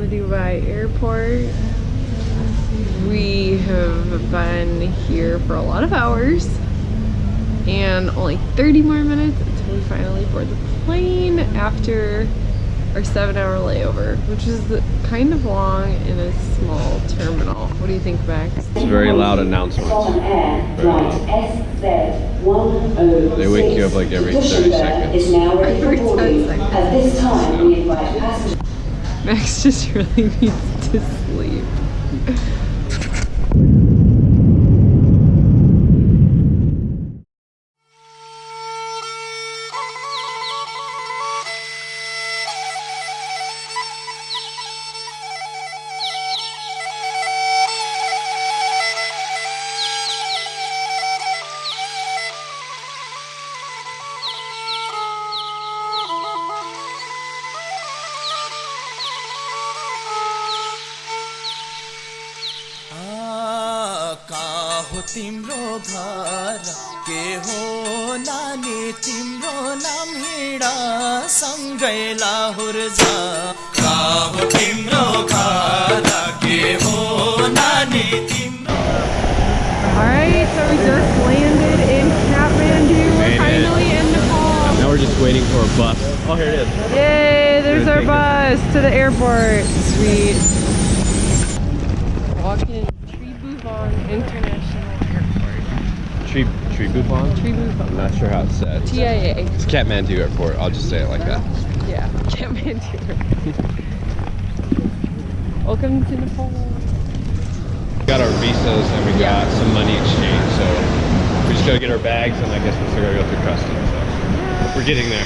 the Dubai airport. We have been here for a lot of hours and only 30 more minutes until we finally board the plane after our 7-hour layover, which is kind of long in a small terminal. What do you think, Max? It's a very loud announcement. They wake you up like every 30 seconds. Every 10 seconds. Max just really needs to sleep. तिम्रो घर के हो नानी तिम्रो नाम हिँडा सँगै लाहुर जा का हो तिम्रो घर के हो नानी तिम्रो. Alright, so we just landed in Kathmandu. We're finally in Nepal. Now we're just waiting for a bus. Oh, here it is. Yay, there's our bus to the airport. Sweet. Walking International Airport. Tribhuvan? Tribhuvan. I'm not sure how it's said. TIA. It's Kathmandu Airport. I'll just say it like that. Yeah, Kathmandu. Welcome to Nepal. We got our visas and we got some money exchange, so we just gotta get our bags and I guess we're still gonna go through customs. So we're getting there.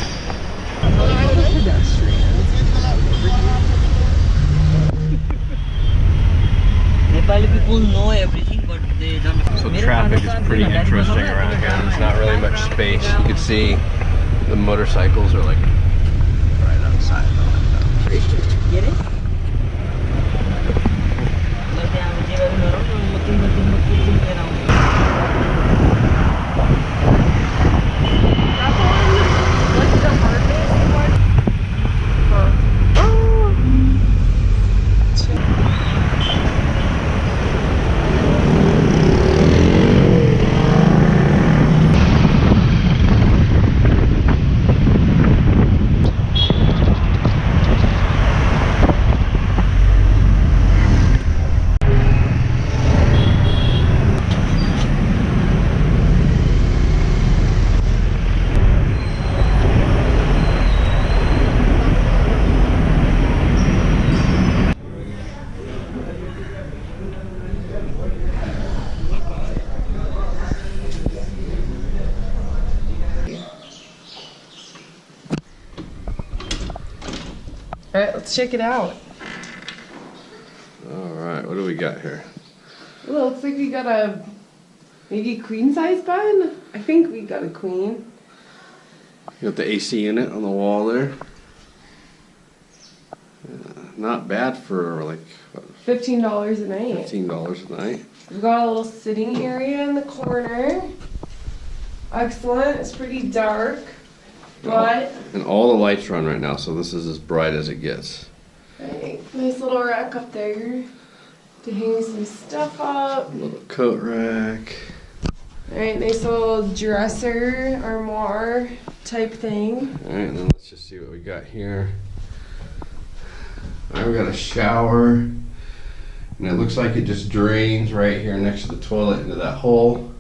Nepali people know everything, but they don't. So traffic is pretty interesting around here. There's not really much space. You can see the motorcycles are like right outside. Get it? All right, let's check it out. All right, what do we got here? Well, looks like we got a maybe queen size bed. I think we got a queen. You got the AC unit on the wall there. Not bad for like what, $15 a night. $15 a night. We've got a little sitting area in the corner. Excellent. It's pretty dark, but And all the lights are on right now, so this is as bright as it gets. right, nice little rack up there to hang some stuff up. A little coat rack. All right, nice little dresser, armoire type thing. All right, and then let's just see what we got here. All right, we got a shower, and it looks like it just drains right here next to the toilet into that hole.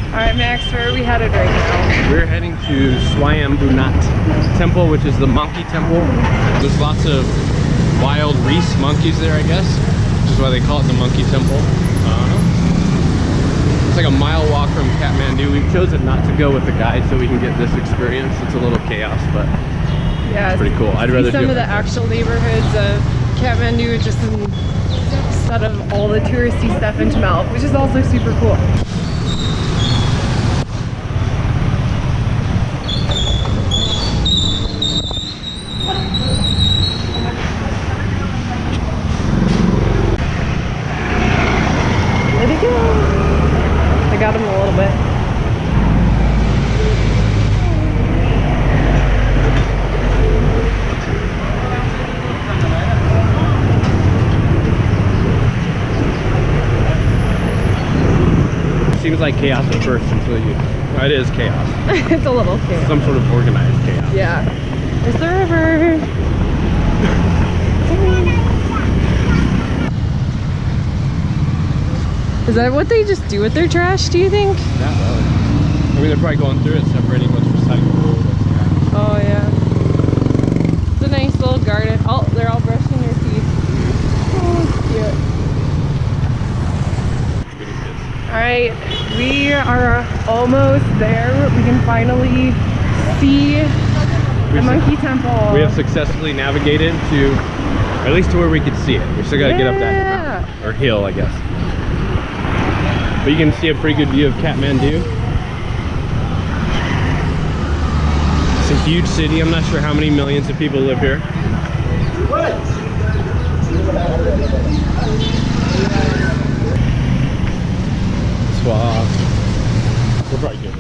All right, Max, where are we headed right now? We're heading to Swayambhunath Temple, which is the monkey temple. There's lots of wild rhesus monkeys there, I guess, which is why they call it the monkey temple. It's like a mile walk from Kathmandu. We've chosen not to go with the guide so we can get this experience. It's a little chaos, but yeah, it's pretty cool. I'd rather do some it of the actual neighborhoods of Kathmandu just instead of all the touristy stuff into Malp, which is also super cool. like chaos at first until you... Well, it is chaos. It's a little chaos. Some sort of organized chaos. Yeah. There's the river. Is that what they just do with their trash, do you think? Yeah, really. I mean, they're probably going through it, separating what's recyclable, what's trash. Oh, yeah. It's a nice little garden. Oh, they're all brushing their teeth. Oh, cute. Alright, we are almost there. We can finally see the monkey temple. We have successfully navigated to, at least to where we could see it. We still gotta get up that mountain, or hill, I guess. But you can see a pretty good view of Kathmandu. It's a huge city. I'm not sure how many millions of people live here. We're probably good.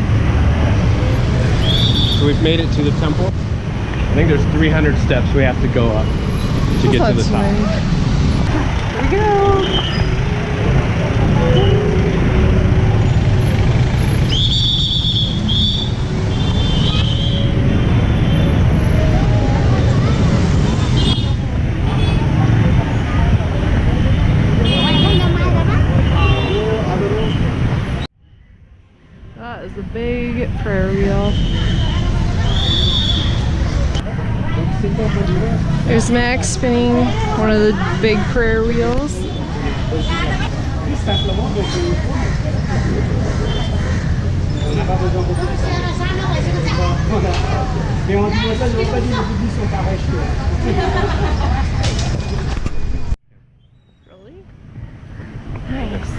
So we've made it to the temple. I think there's 300 steps we have to go up to get to the top. Here we go. That is a big prayer wheel. There's Max spinning one of the big prayer wheels. Really? Nice.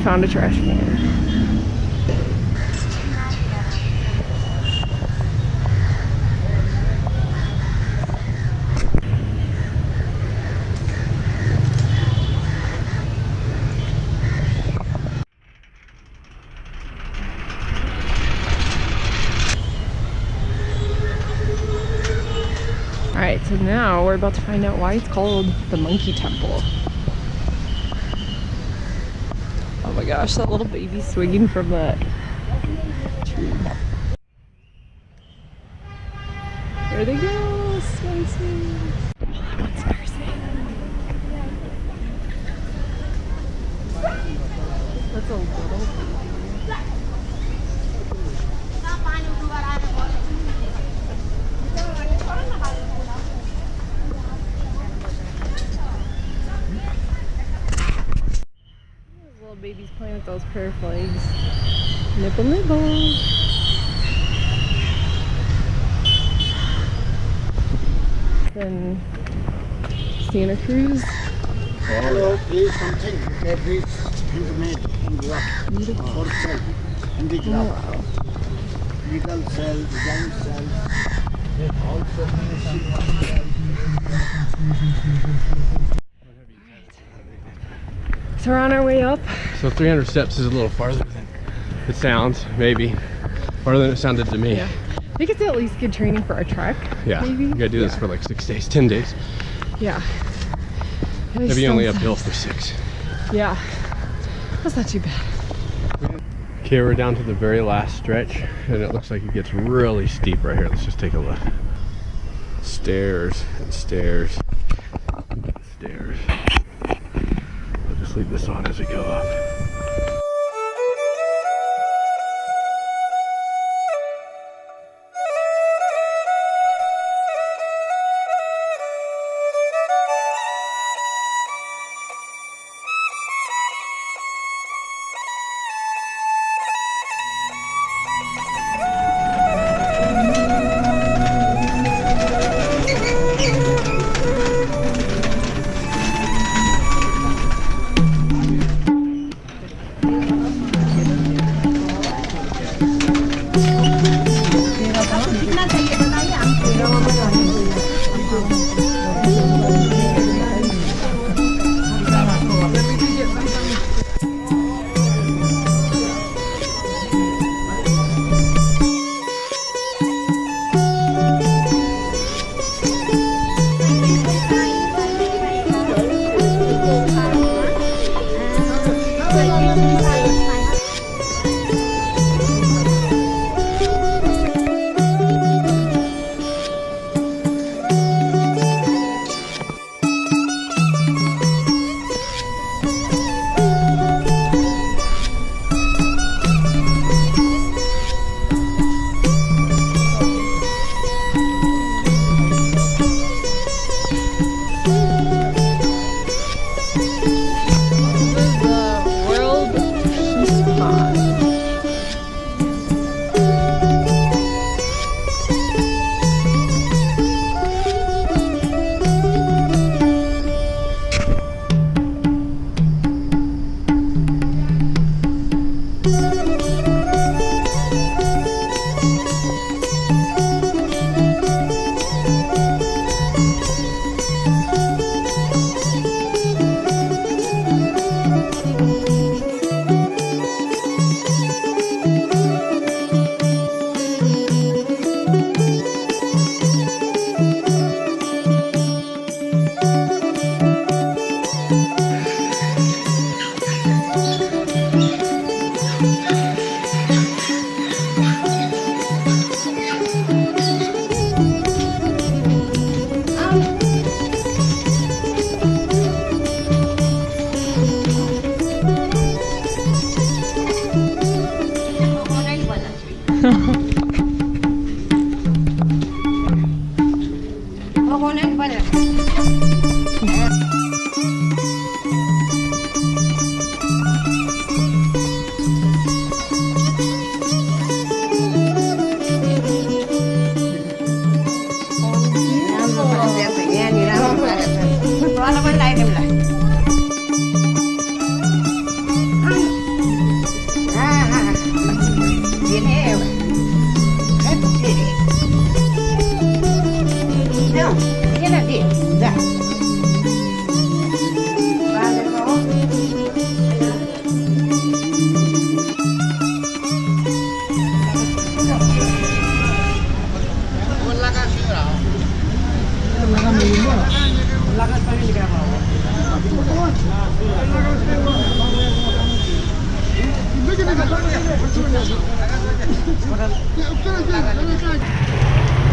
Found a trash can. Alright, so now we're about to find out why it's called the Monkey Temple. Oh my gosh, that little baby swinging from that tree. There they go, Spicy. Oh, that one's nursing. That's a little baby. Babies playing with those prayer flags. Nibble, nibble. Then Santa Cruz. Hello, please something. Okay, please. Handmade and work for sale. Handicraft. Wow. Legal sell, design sell. Also, So we're on our way up. So 300 steps is a little farther than it sounds, maybe. Farther than it sounded to me. Yeah. I think it's at least good training for our trek. Yeah, maybe. you gotta do this for like 6 days, 10 days. Yeah. Maybe only uphill for 6. Yeah. That's not too bad. Okay, we're down to the very last stretch, and it looks like it gets really steep right here. Let's just take a look. Stairs and stairs and stairs. I'll just leave this on as we go up.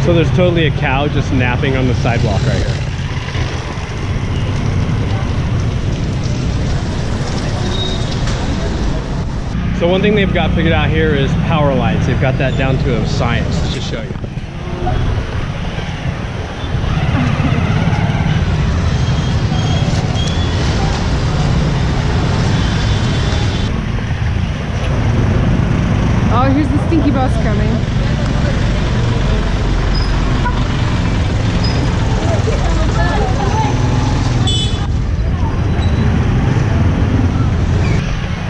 So there's totally a cow just napping on the sidewalk right here. So one thing they've got figured out here is power lines. They've got that down to a science. Let's just show you. Oh, here's the stinky bus coming.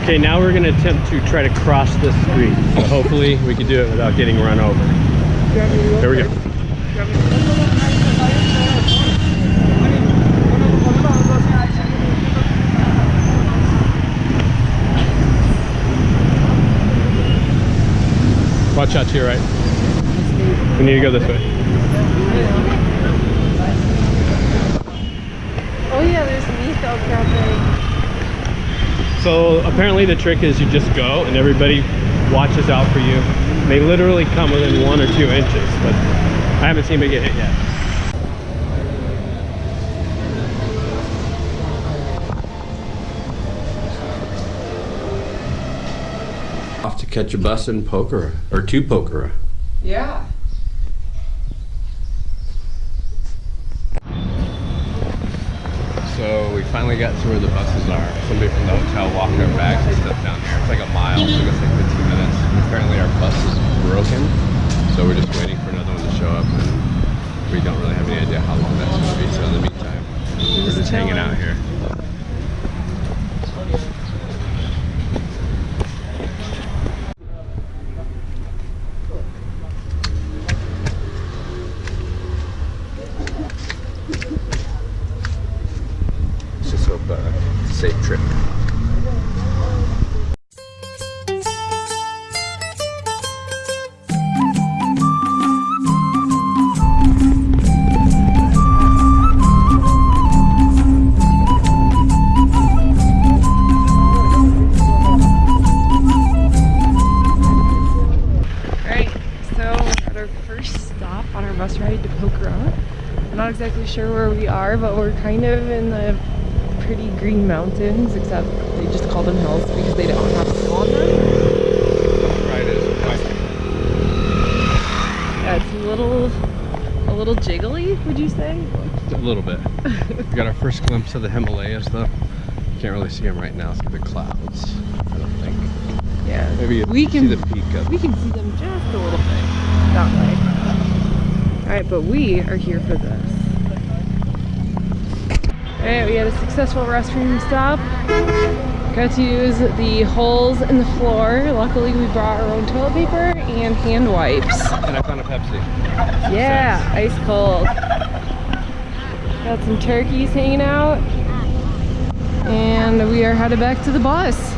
Okay, now we're gonna attempt to try to cross this street. So hopefully we can do it without getting run over. Here we go. Watch out to your right. We need to go this way. Oh yeah, there's meat out cafe. So apparently the trick is you just go and everybody watches out for you. They literally come within 1 or 2 inches, but I haven't seen me get hit yet. Off to catch a bus in Pokhara, or to Pokhara. Yeah. So we finally got to where the buses are. Somebody from the hotel walked our bags and stuff down there. It's like a mile, so it took us like 15 minutes. And apparently our bus is broken, so we're just waiting for another one to show up, and we don't really have any idea how long that's going to be. So in the meantime, we're just hanging out here. Safe trip. Alright, so at our first stop on our bus ride to Pokhara. I'm not exactly sure where we are, but we're kind of in the pretty green mountains, except they just call them hills because they don't have snow on them. Right, Yeah, it's a little jiggly, would you say? a little bit. We got our first glimpse of the Himalayas though. Can't really see them right now through the clouds, I don't think. Yeah, Maybe we can see the peak of we can see them just a little bit that way. Alright, but we are here for this. Alright, we had a successful restroom stop. Got to use the holes in the floor. Luckily we brought our own toilet paper and hand wipes. And I found a Pepsi. Yeah, ice cold. Got some turkeys hanging out. And we are headed back to the bus.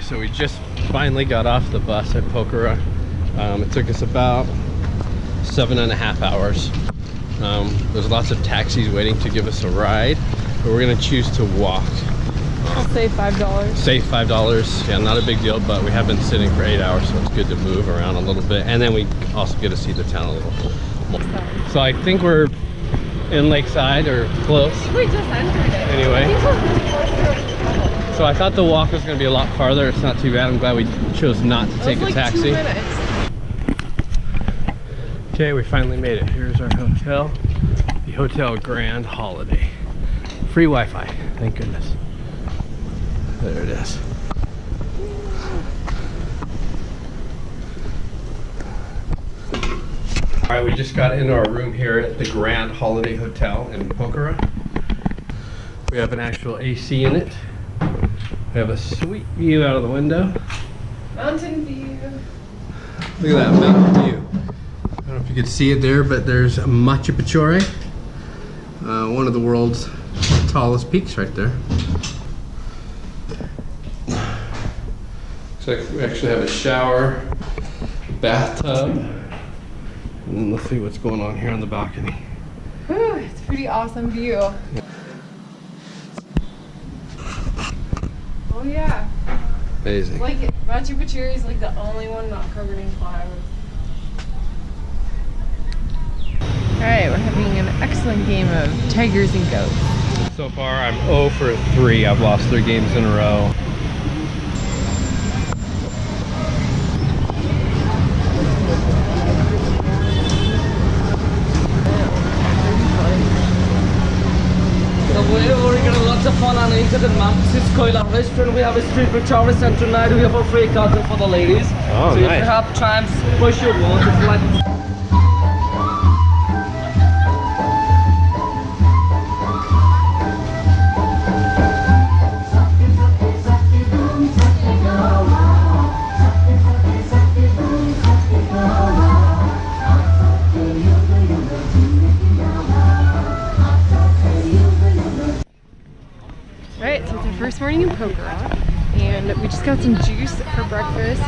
So we just finally got off the bus at Pokhara. It took us about 7.5 hours. There's lots of taxis waiting to give us a ride, but we're gonna choose to walk. I'll say $5. Save $5, yeah, not a big deal, but we have been sitting for 8 hours, so it's good to move around a little bit. And then we also get to see the town a little So I think we're in Lakeside or close. We just entered it. Anyway. So I thought the walk was going to be a lot farther. It's not too bad. I'm glad we chose not to take a taxi. 2 minutes. Okay, we finally made it. Here's our hotel. The Hotel Grand Holiday. Free Wi-Fi, thank goodness. There it is. All right, we just got into our room here at the Grand Holiday Hotel in Pokhara. We have an actual AC in it. We have a sweet view out of the window. Mountain view. Look at that mountain view. I don't know if you could see it there, but there's Machu Picchu, one of the world's tallest peaks right there. Looks like we actually have a shower, bathtub, and then let's see what's going on here on the balcony. Whew, it's a pretty awesome view. Oh yeah. Amazing. Like Machu Picchu is like the only one not covered in clouds. Alright, we're having an excellent game of tigers and goats. So far I'm 0 for 3. I've lost 3 games in a row. We're getting lots of fun on each of the maps. It's Koila restaurant. We have a street food tourist, and tonight we have a free cousin for the ladies. Oh, so nice. if you have time, push your ones. It's like Alright, so it's our first morning in Pokhara, and we just got some juice for breakfast.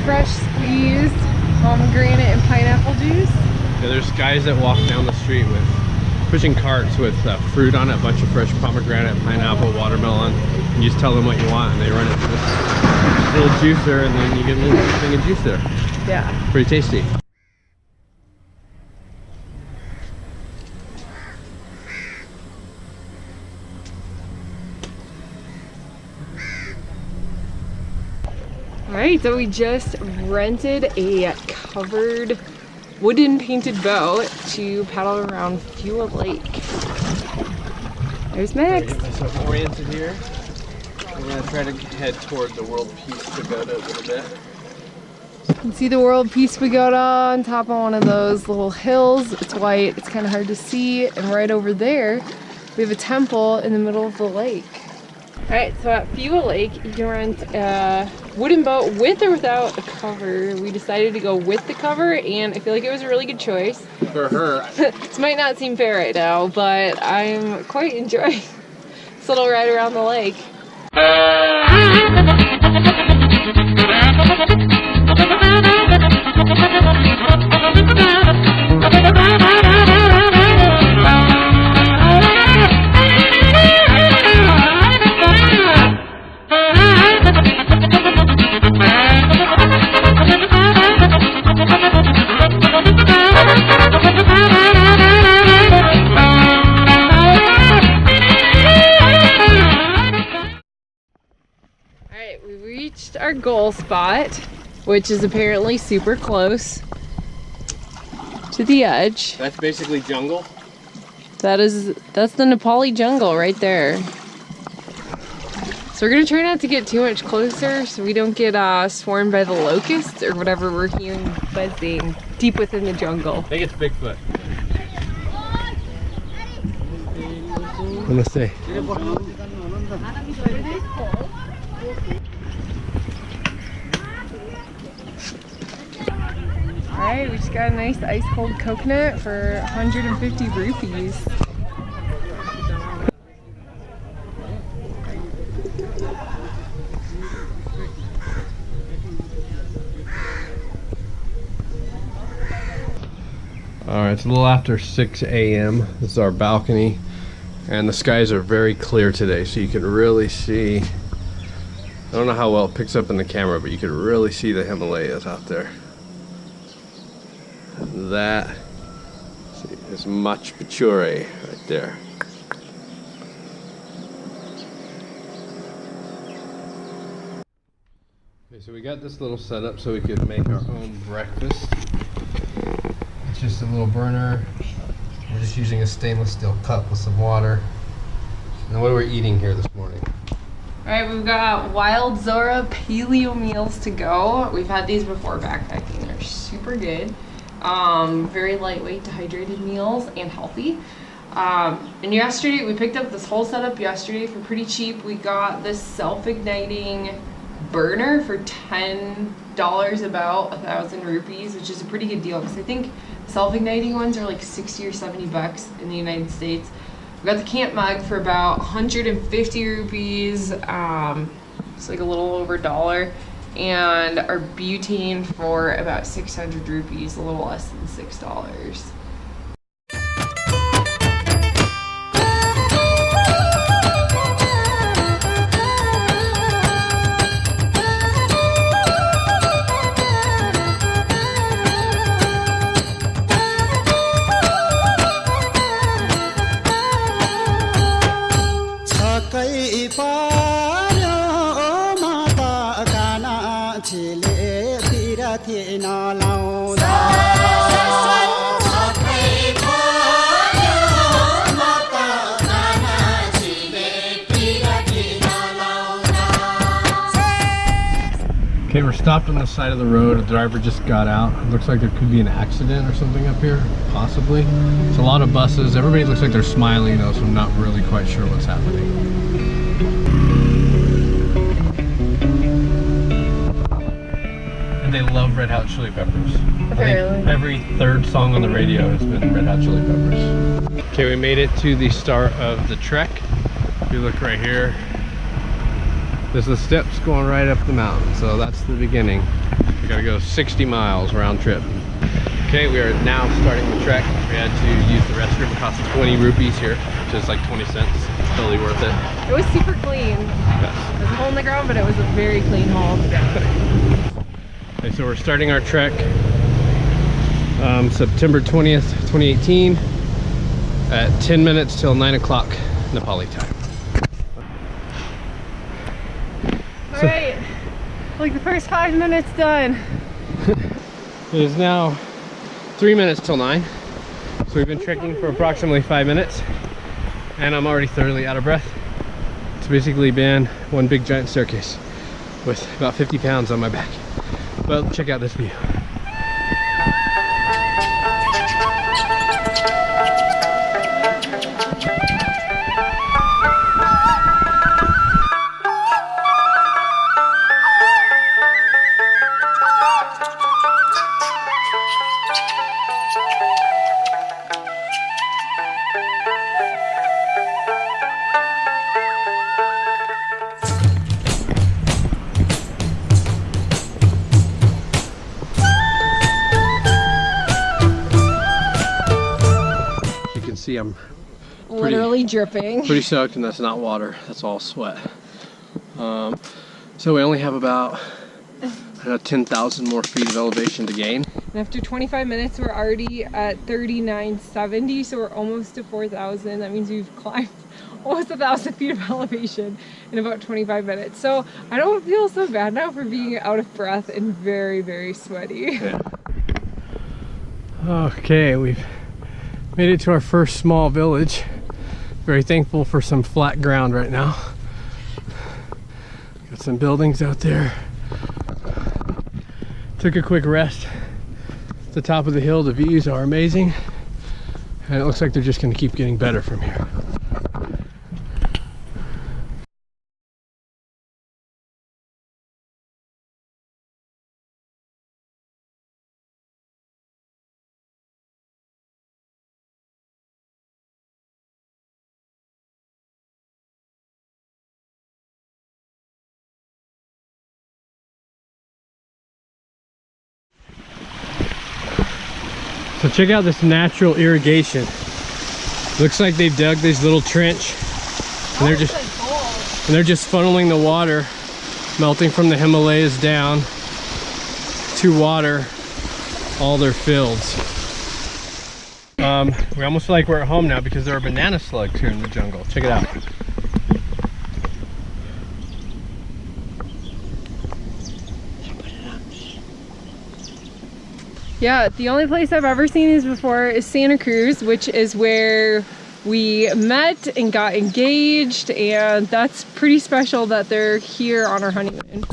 Fresh squeezed pomegranate and pineapple juice. Yeah, there's guys that walk down the street with pushing carts with fruit on it, a bunch of fresh pomegranate, pineapple, watermelon. And you just tell them what you want, and they run it through this little juicer, and then you get a little thing of juice there. Yeah. Pretty tasty. Alright, so we just rented a covered wooden painted boat to paddle around Fuel Lake. There's Max. Get myself oriented here. I'm gonna try to head toward the World Peace Pagoda a little bit. You can see the World Peace Pagoda on top of one of those little hills. It's white, it's kind of hard to see. And right over there, we have a temple in the middle of the lake. Alright, so at Fuel Lake, you can rent a wooden boat with or without a cover. We decided to go with the cover, and I feel like it was a really good choice. For her. This might not seem fair right now, but I'm quite enjoying this little ride around the lake. Alright, we reached our goal spot, which is apparently super close to the edge. That's basically jungle. That's the Nepali jungle right there. So we're gonna try not to get too much closer so we don't get swarmed by the locusts or whatever we're hearing buzzing deep within the jungle. I think it's Bigfoot. Namaste. Alright, we just got a nice ice cold coconut for 150 rupees. Alright, it's a little after 6 a.m. This is our balcony, and the skies are very clear today, so you can really see. I don't know how well it picks up in the camera, but you can really see the Himalayas out there. That There's Machu Picchu right there. Okay, so we got this little setup so we could make our own breakfast. It's just a little burner. We're just using a stainless steel cup with some water. And what are we eating here this morning? Alright, we've got Wild Zora paleo meals to go. We've had these before backpacking. They're super good. Very lightweight, dehydrated meals and healthy. And yesterday, we picked up this whole setup yesterday for pretty cheap. We got this self-igniting burner for $10, about 1,000 rupees, which is a pretty good deal because I think self-igniting ones are like 60 or 70 bucks in the United States. We got the camp mug for about 150 rupees, it's like a little over $1, and our butane for about 600 rupees, a little less than $6. Okay, we're stopped on the side of the road. A driver just got out. It looks like there could be an accident or something up here, possibly. It's a lot of buses. Everybody looks like they're smiling though, so I'm not really quite sure what's happening. And they love Red Hot Chili Peppers. Apparently. I think every third song on the radio has been Red Hot Chili Peppers. Okay, we made it to the start of the trek. If you look right here, there's the steps going right up the mountain, so that's the beginning. We gotta go 60 miles round trip. Okay, we are now starting the trek. We had to use the restroom. It cost 20 rupees here, which is like 20 cents. Totally worth it. It was super clean. Yes. There's a hole in the ground, but it was a very clean hole. Okay, so we're starting our trek September 20th, 2018 at 10 minutes till 9 o'clock Nepali time. Alright, like the first 5 minutes done. It is now 3 minutes till 9. So we've been trekking for approximately 5 minutes and I'm already thoroughly out of breath. It's basically been one big giant staircase with about 50 pounds on my back. But check out this view. See, I'm literally dripping. Pretty soaked, and that's not water, that's all sweat. So we only have about 10,000 more feet of elevation to gain. And after 25 minutes, we're already at 3970, so we're almost to 4,000. That means we've climbed almost 1,000 feet of elevation in about 25 minutes. So I don't feel so bad now for being out of breath and very, very sweaty. Yeah. Okay, we've made it to our first small village. Very thankful for some flat ground right now. Got some buildings out there. Took a quick rest at the top of the hill. The views are amazing. And it looks like they're just gonna keep getting better from here. So check out this natural irrigation. Looks like they've dug this little trench and they're just funneling the water melting from the Himalayas down to water all their fields. We almost feel like we're at home now because there are banana slugs here in the jungle. Check it out. Yeah, the only place I've ever seen these before is Santa Cruz, which is where we met and got engaged, and that's pretty special that they're here on our honeymoon.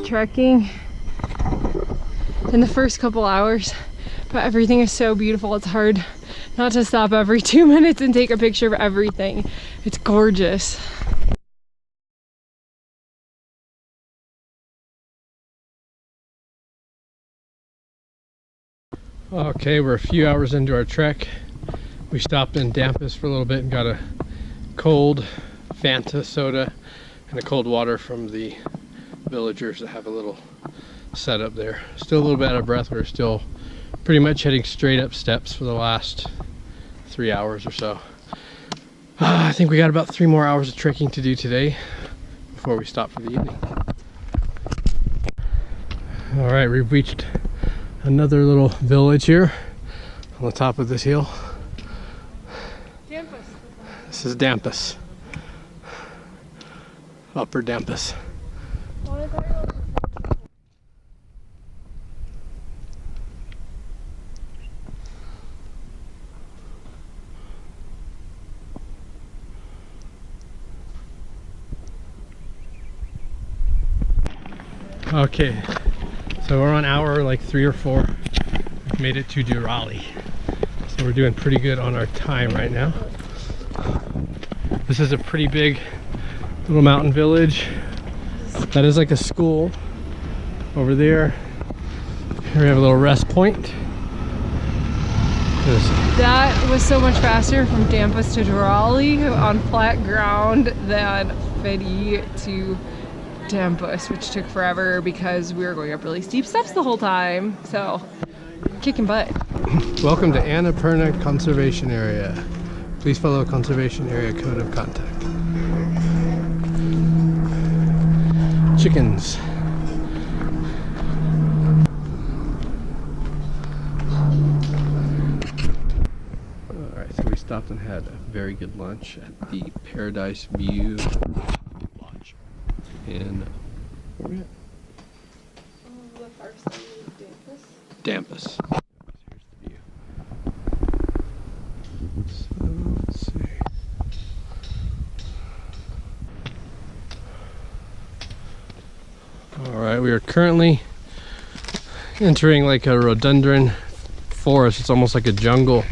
Trekking in the first couple hours, but everything is so beautiful. It's hard not to stop every 2 minutes and take a picture of everything. It's gorgeous. Okay, we're a few hours into our trek. We stopped in Dampus for a little bit and got a cold Fanta soda and a cold water from the villagers that have a little setup there. Still a little bit out of breath. We're still pretty much heading straight up steps for the last 3 hours or so. I think we got about 3 more hours of trekking to do today before we stop for the evening. All right, we've reached another little village here on the top of this hill. Dampus. This is Dampus. Upper Dampus. Okay, so we're on hour like 3 or 4. We've made it to Durali. So we're doing pretty good on our time right now. This is a pretty big little mountain village. That is like a school over there. Here we have a little rest point. That was so much faster from Dampus to Durali on flat ground than Fedi to Dampus, which took forever because we were going up really steep steps the whole time. So, kicking butt. Welcome to Annapurna Conservation Area. Please follow Conservation Area Code of Contact. Chickens. Alright, so we stopped and had a very good lunch at the Paradise View Lodge in Dampus. Here's the view. So let's see. Alright, we are currently entering like a rhododendron forest. It's almost like a jungle.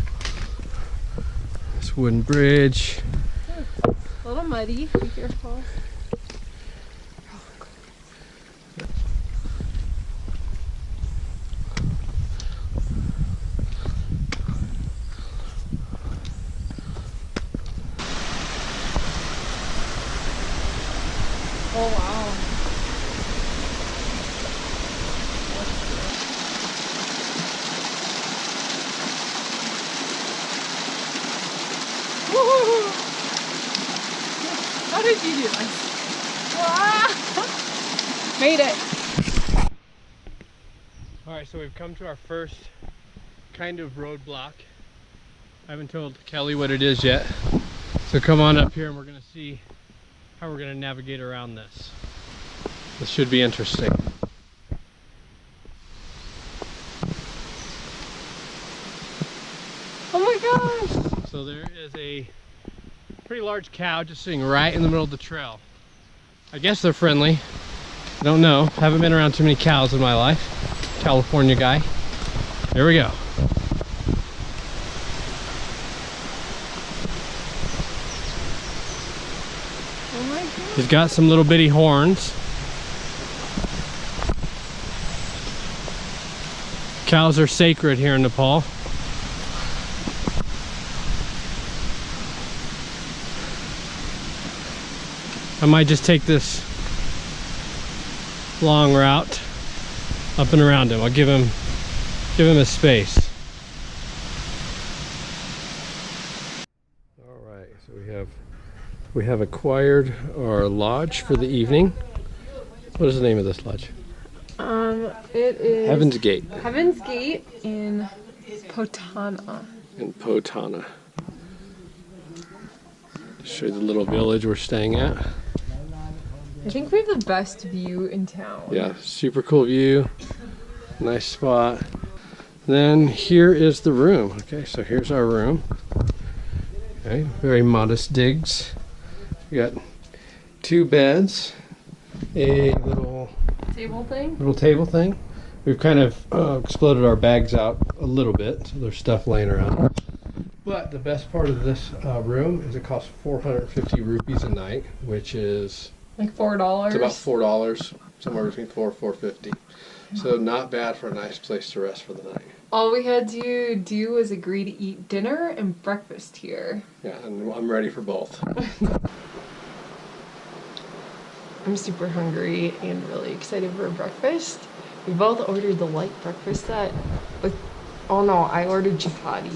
This wooden bridge. A little muddy, be careful. Oh wow. How did you do this? Ah! Made it. Alright, so we've come to our first kind of roadblock. I haven't told Kelly what it is yet. So come on up here and we're going to see how we're gonna navigate around this. This should be interesting. Oh my gosh! So there is a pretty large cow just sitting right in the middle of the trail. I guess they're friendly. I don't know. Haven't been around too many cows in my life. California guy. Here we go. Oh my god. He's got some little bitty horns. Cows are sacred here in Nepal. I might just take this long route up and around him. I'll give him his space. All right, so we have acquired our lodge for the evening. What is the name of this lodge? It is Heaven's Gate. Heaven's Gate in Potana. In Potana. Show you the little village we're staying at. I think we have the best view in town. Yeah, super cool view. Nice spot. Then here is the room. Okay, so here's our room. Okay, very modest digs. We got 2 beds, a little table thing. We've kind of exploded our bags out a little bit, so there's stuff laying around. But the best part of this room is it costs 450 rupees a night, which is like $4. it's about $4, somewhere between $4-4.50. So not bad for a nice place to rest for the night. All we had to do was agree to eat dinner and breakfast here. Yeah, and I'm ready for both. I'm super hungry and really excited for breakfast. We both ordered the light breakfast set with, oh no, I ordered chapati,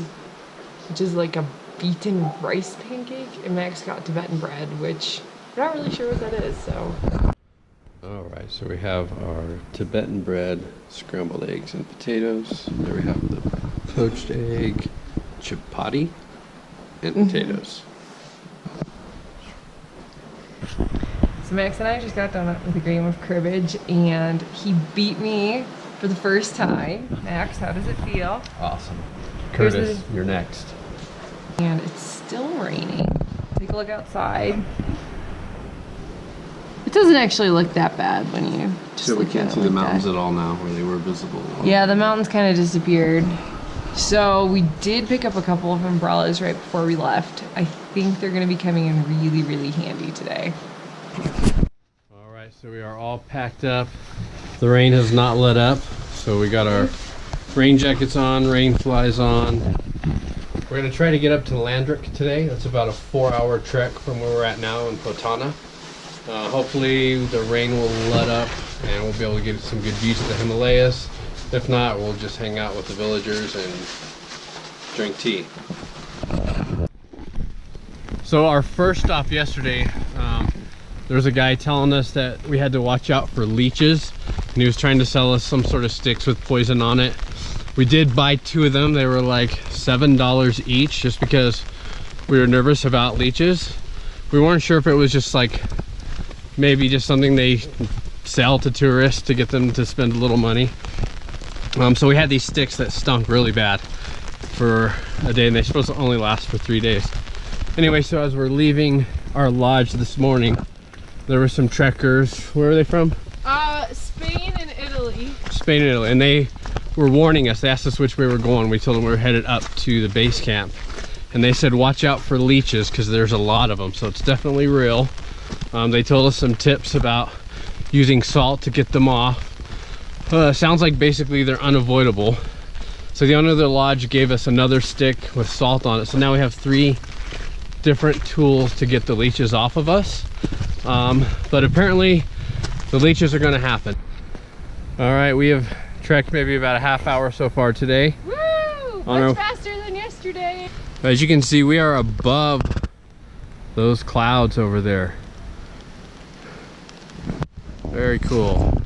which is like a beaten rice pancake, and Max got Tibetan bread, which I'm not really sure what that is, so. All right, so we have our Tibetan bread, scrambled eggs and potatoes. There we have the poached egg, chapati, and potatoes. So Max and I just got done with a game of cribbage, and he beat me for the first time. Max, how does it feel? Awesome. Here's Curtis, you're next. And it's still raining. Take a look outside. It doesn't actually look that bad when you just So we look can't at see it the like mountains that. at all now where they were visible. Yeah, the mountains kind of disappeared. So we did pick up a couple of umbrellas right before we left. I think they're going to be coming in really, really handy today. All right, so we are all packed up. The rain has not let up, so we got our rain jackets on, rain flies on. We're going to try to get up to Landrick today. That's about a 4-hour trek from where we're at now in Potana. Hopefully the rain will let up and we'll be able to get some good views of the Himalayas. If not, we'll just hang out with the villagers and drink tea. So our first stop yesterday, there was a guy telling us that we had to watch out for leeches, and he was trying to sell us some sort of sticks with poison on it. We did buy 2 of them. They were like $7 each, just because we were nervous about leeches. We weren't sure if it was just like maybe just something they sell to tourists to get them to spend a little money. So we had these sticks that stunk really bad for a day, and they're supposed to only last for 3 days. Anyway, so as we're leaving our lodge this morning, there were some trekkers. Where are they from? Spain and Italy. Spain and Italy, and they were warning us. They asked us which way we're going. We told them we were headed up to the base camp, and they said watch out for leeches because there's a lot of them, so it's definitely real. They told us some tips about using salt to get them off. Sounds like basically they're unavoidable. So the owner of the lodge gave us another stick with salt on it, so now we have 3 different tools to get the leeches off of us. But apparently the leeches are going to happen. All right, we have trekked maybe about a half hour so far today. Woo! Much faster than yesterday. As you can see, we are above those clouds over there. Very cool.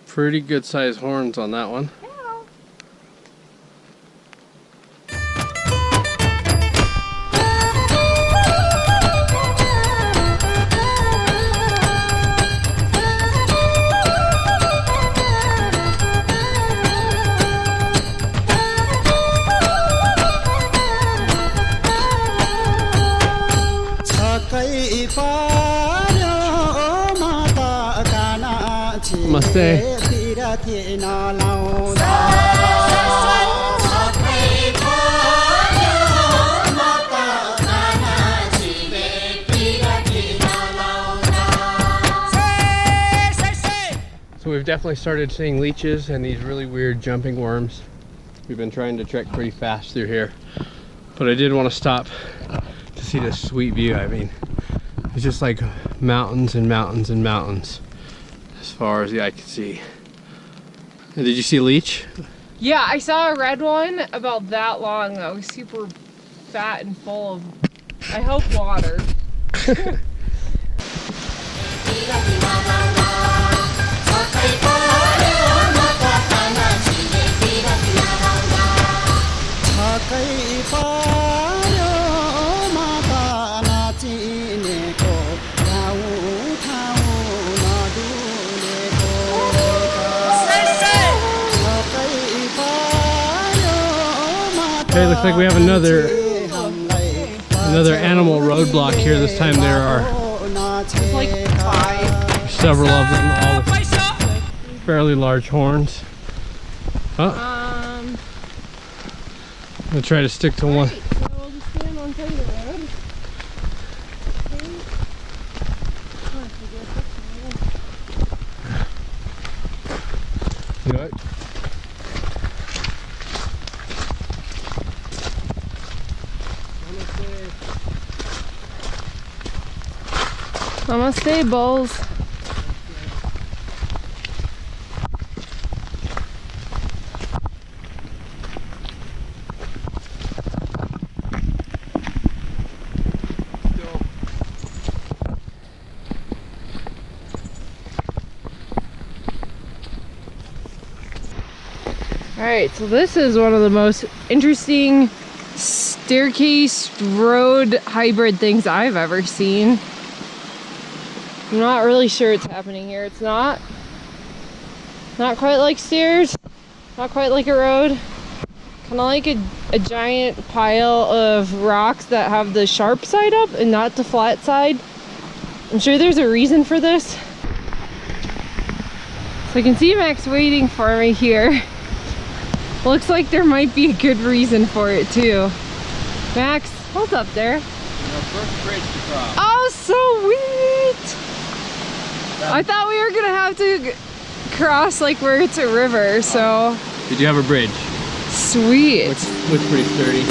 Pretty good sized horns on that one. So we've definitely started seeing leeches and these really weird jumping worms. We've been trying to trek pretty fast through here, but I did want to stop to see this sweet view. I mean, it's just like mountains and mountains and mountains as far as the eye can see. And did you see a leech? Yeah, I saw a red one about that long that was super fat and full of, I hope, water. Okay, looks like we have another animal roadblock here. This time there are Like 5. several of them, all with fairly large horns. Oh, I'm gonna try to stick to one. So we'll just stand on side of the road. You know what? Namaste, bulls. Alright, so this is one of the most interesting staircase road hybrid things I've ever seen. I'm not really sure what's happening here. It's not quite like stairs, not quite like a road. Kind of like a giant pile of rocks that have the sharp side up and not the flat side. I'm sure there's a reason for this. So I can see Max waiting for me here. Looks like there might be a good reason for it too. Max, hold up there. First bridge to cross. Oh, sweet! I thought we were gonna have to cross like where it's a river, so. Did you have a bridge? Sweet. Looks pretty sturdy.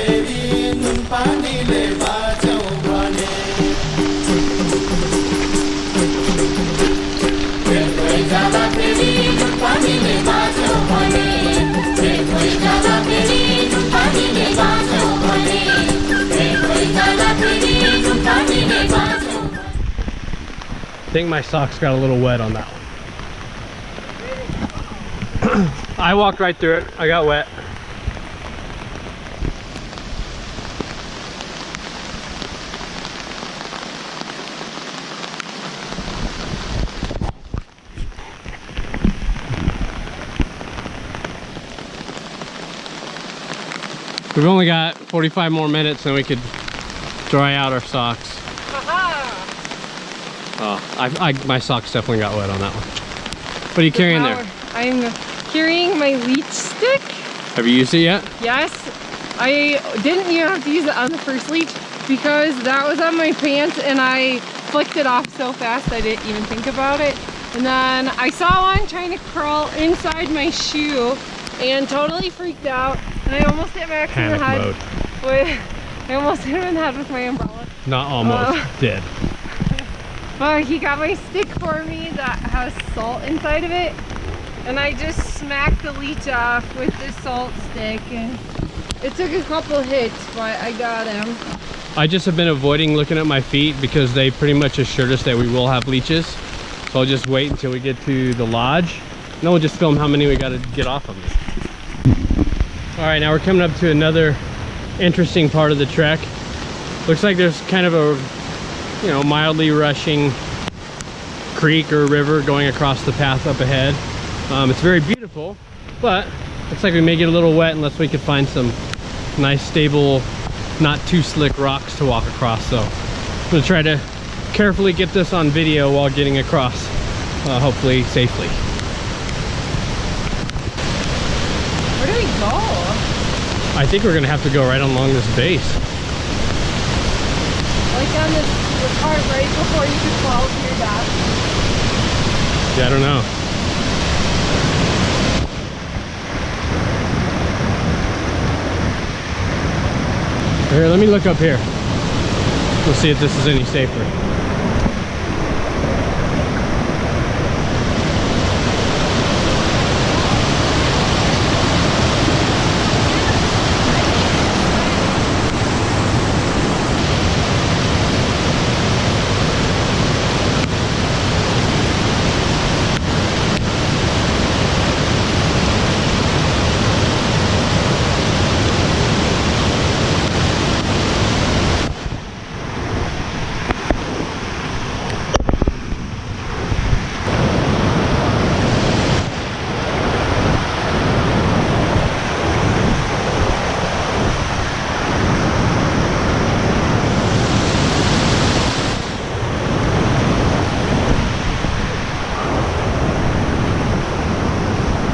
फेरि नुन पानीले बाँचौँ भने कोही जाँदा फेरि नुन पानीले बाँचौँ भने कोही जाँदा फेरि नुन पानीले बाँचौँ भने कोही जाँदा फेरि नुन पानीले बाँचौँ। I think my socks got a little wet on that one. I walked right through it. I got wet. We've only got 45 more minutes and we could dry out our socks. Oh, my socks definitely got wet on that one. What are you carrying there? I'm carrying my leech stick. Have you used it yet? Yes. I didn't even have to use it on the first leech because that was on my pants and I flicked it off so fast I didn't even think about it. And then I saw one trying to crawl inside my shoe and totally freaked out. And I almost hit Max in the head. I almost hit him in the head with my umbrella. Not almost, did. But he got my stick for me that has salt inside of it. And I just smacked the leech off with this salt stick. And it took a couple hits, but I got him. I just have been avoiding looking at my feet because they pretty much assured us that we will have leeches. So I'll just wait until we get to the lodge. And then we'll just film how many we got to get off of them. All right, now we're coming up to another interesting part of the trek. Looks like there's kind of a, you know, mildly rushing creek or river going across the path up ahead. It's very beautiful, but looks like we may get a little wet unless we could find some nice, stable, not too slick rocks to walk across. So I'm gonna try to carefully get this on video while getting across, hopefully safely. Where do we go? I think we're gonna have to go right along this base. Like on the part right before you could fall to your death? Yeah, I don't know. Here, let me look up here. We'll see if this is any safer.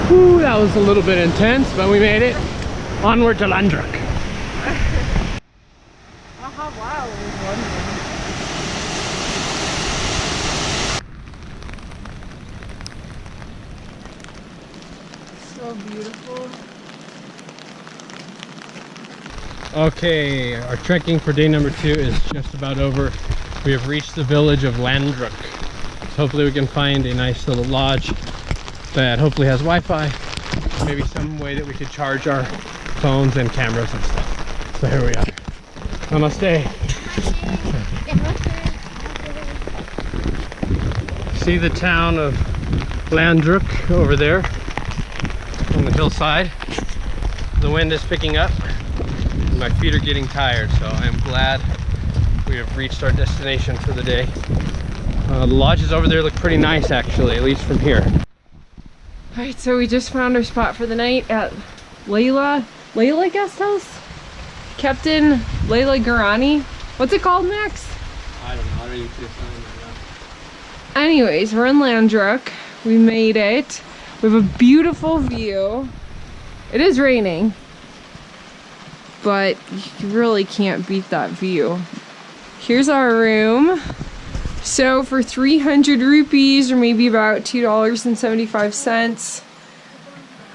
Whew, that was a little bit intense, but we made it. Onward to Landruk. How wild was London? So beautiful. Okay, our trekking for day number 2 is just about over. We have reached the village of Landruk. So hopefully we can find a nice little lodge that hopefully has Wi-Fi. Maybe some way that we could charge our phones and cameras and stuff. So here we are. Namaste. See the town of Landruk over there on the hillside. The wind is picking up. My feet are getting tired, so I am glad we have reached our destination for the day. The lodges over there look pretty nice, actually, at least from here. Alright, so we just found our spot for the night at Layla Guest House? Captain Layla Garani. What's it called, Max? I don't know, I don't even see a sign right now. Anyways, we're in Landruk. We made it. We have a beautiful view. It is raining, but you really can't beat that view. Here's our room. So for 300 rupees, or maybe about $2.75,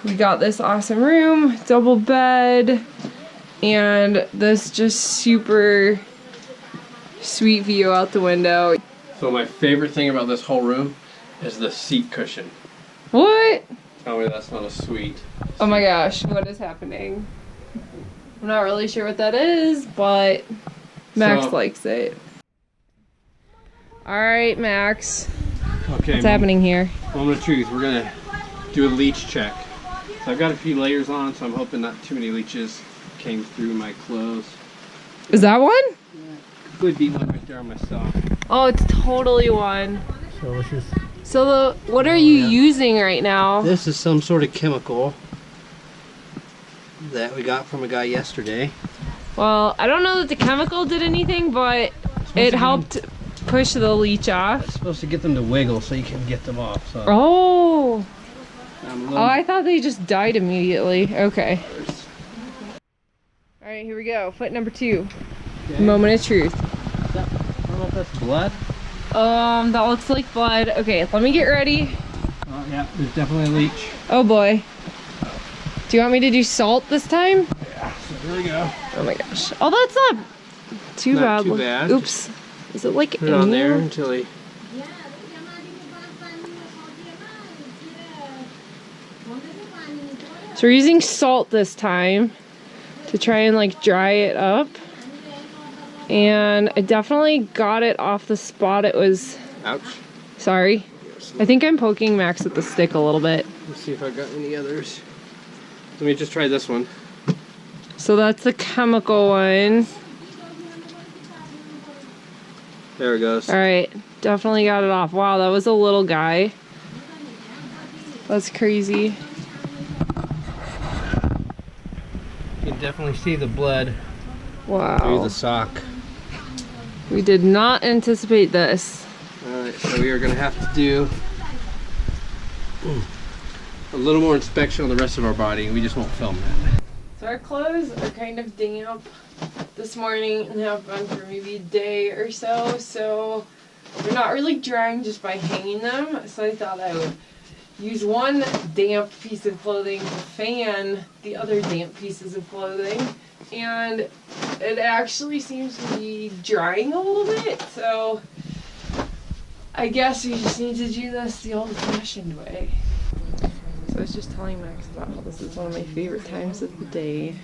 we got this awesome room, double bed, and this just super sweet view out the window. So my favorite thing about this whole room is the seat cushion. What? Tell me that's not a sweet. Oh my gosh, what is happening? I'm not really sure what that is, but Max likes it. Alright, Max. Okay. What's happening here? Moment of truth. We're gonna do a leech check. So I've got a few layers on, so I'm hoping not too many leeches came through my clothes. Is that one? Could be one right there on my sock. Oh, it's totally one. So let's just... So what are you using right now? This is some sort of chemical that we got from a guy yesterday. Well, I don't know that the chemical did anything, but it helped push the leech off. It's supposed to get them to wiggle so you can get them off. So Oh. Oh, I thought they just died immediately. Okay. Alright, here we go. Foot number 2. Okay. Moment of truth. I don't know if that's blood. That looks like blood. Okay, let me get ready. Oh yeah, there's definitely a leech. Oh boy. Do you want me to do salt this time? Yeah, so here we go. Oh my gosh. Oh, that's not too Not bad. too bad. Oops. Is it like Put it on there in until he... So we're using salt this time to try and like dry it up. And I definitely got it off the spot it was. Ouch. Sorry. I think I'm poking Max with the stick a little bit. Let's see if I've got any others. Let me just try this one. So that's the chemical one. There it goes. Alright, definitely got it off. Wow, that was a little guy. That's crazy. You can definitely see the blood through Wow. the sock. We did not anticipate this. Alright, so we are going to have to do a little more inspection on the rest of our body, and we just won't film that. So our clothes are kind of damp this morning and have been for maybe a day or so. So they're not really drying just by hanging them. So I thought I would use one damp piece of clothing to fan the other damp pieces of clothing. And it actually seems to be drying a little bit. So I guess we just need to do this the old-fashioned way. So I was just telling Max about how this is one of my favorite times of the day.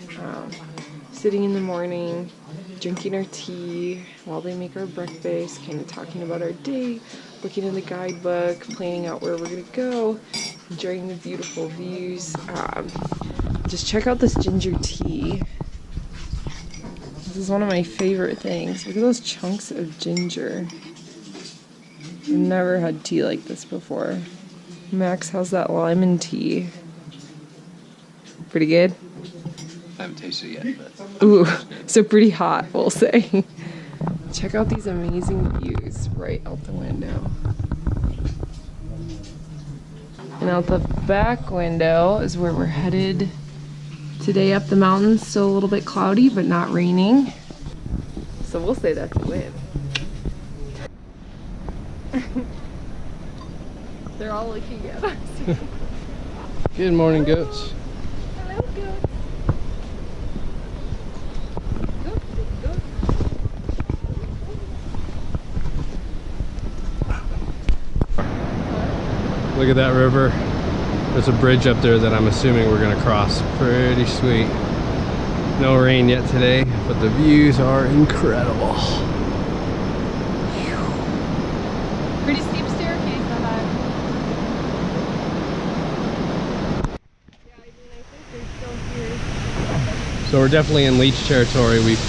Sitting in the morning, drinking our tea while they make our breakfast, kind of talking about our day, looking in the guidebook, planning out where we're gonna go, enjoying the beautiful views. Just check out this ginger tea. This is one of my favorite things. Look at those chunks of ginger. I've never had tea like this before. Max, how's that lemon tea? Pretty good? I haven't tasted it yet, but... Ooh, so pretty hot, we'll say. Check out these amazing views right out the window. And out the back window is where we're headed today up the mountains. Still a little bit cloudy, but not raining. So we'll say that's a win. They're all looking at us. Good morning, goats. Hello, goats. Goats. Look at that river. There's a bridge up there that I'm assuming we're gonna cross. Pretty sweet. No rain yet today, but the views are incredible. Pretty steep staircase, I thought. Yeah, I mean, I think they're still here. So we're definitely in leech territory. We've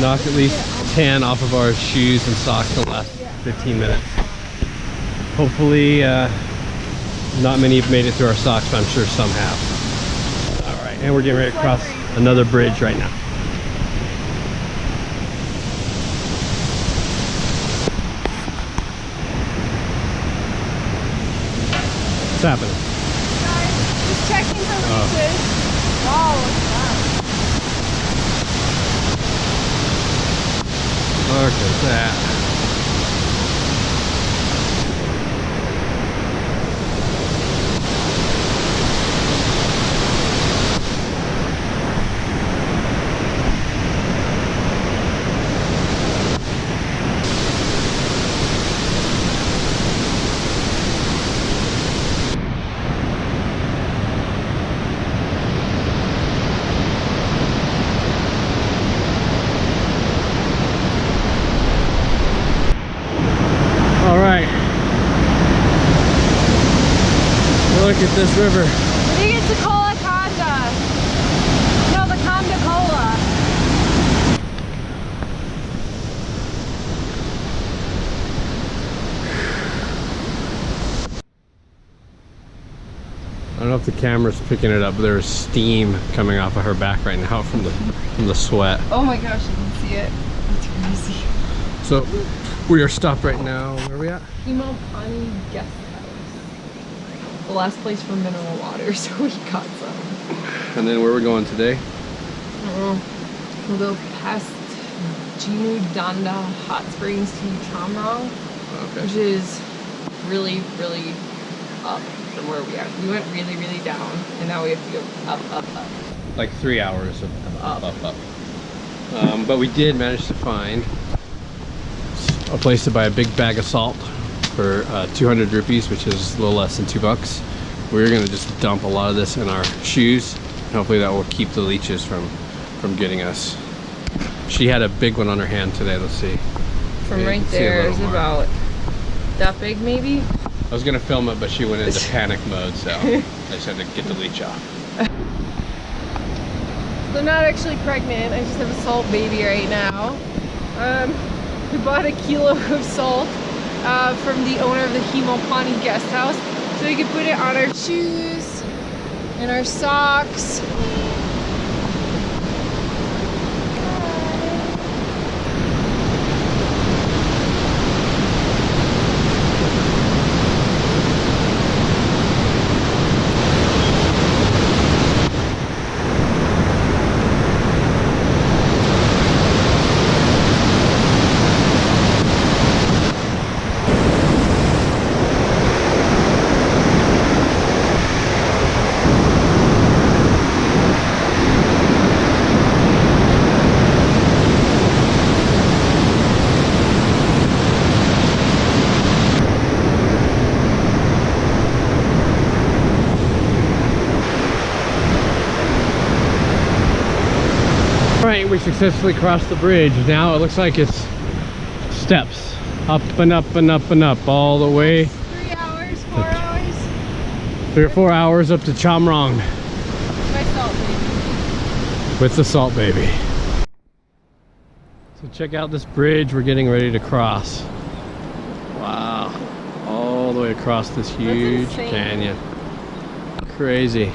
knocked at least 10 off of our shoes and socks in the last 15 minutes. Hopefully, not many have made it through our socks, but I'm sure some have. All right, and we're getting ready to cross another bridge right now. What's happening? Just checking for leeches. Wow, look at that. Look at that. at this river. I think it's the Cola Conda. No, the Conda Cola. I don't know if the camera's picking it up, but there's steam coming off of her back right now from the sweat. Oh my gosh, you can see it. It's crazy. So we are stopped right now. Where are we at? Himalayan guest house. The last place for mineral water, so we got some. And then where are we going today? We'll go past Jinu Danda Hot Springs to Chamrong, Okay. which is really, really up from where we are. We went really, really down, and now we have to go up, up, up. Like 3 hours of Up. up. But we did manage to find a place to buy a big bag of salt for 200 rupees, which is a little less than $2. We're gonna just dump a lot of this in our shoes, and hopefully that will keep the leeches from getting us. She had a big one on her hand today. Let's see. From Yeah, you right can see a there little is more. about that big, maybe. I was gonna film it, but she went into panic mode, so I just had to get the leech off. So I'm not actually pregnant. I just have a salt baby right now. We bought a kilo of salt from the owner of the Himalayan guest house, so we could put it on our shoes and our socks. Alright, we successfully crossed the bridge. Now it looks like it's steps. Up and up and up and up all the way. 3 hours, 4 hours. 3 or 4 hours up to Chamrong My salt baby. with the salt baby. So check out this bridge we're getting ready to cross. Wow. All the way across this huge insane. canyon. Crazy.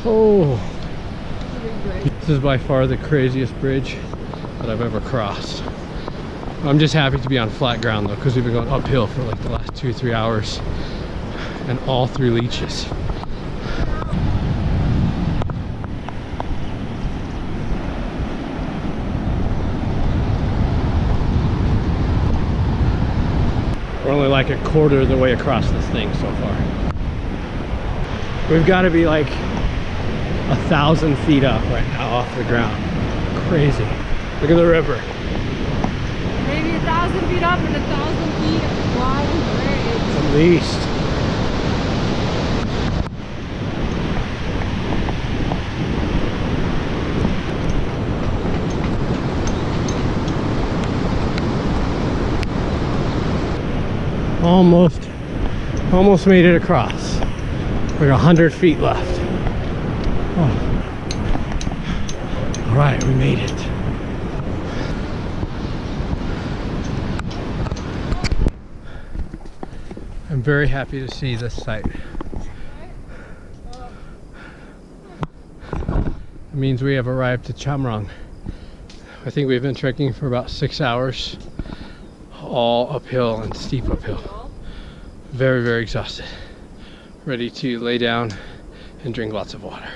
Oh, this is by far the craziest bridge that I've ever crossed. I'm just happy to be on flat ground though, because we've been going uphill for like the last 2 or 3 hours and all through leeches. We're only like a quarter of the way across this thing so far. We've got to be like 1,000 feet up right now off the ground. Crazy. Look at the river. Maybe 1,000 feet up and 1,000 feet wide grades. At least. Almost made it across. Like 100 feet left. Oh. All right, we made it. I'm very happy to see this site. It means we have arrived to Chamrong. I think we've been trekking for about 6 hours, all uphill and steep uphill. Very, very exhausted. Ready to lay down and drink lots of water.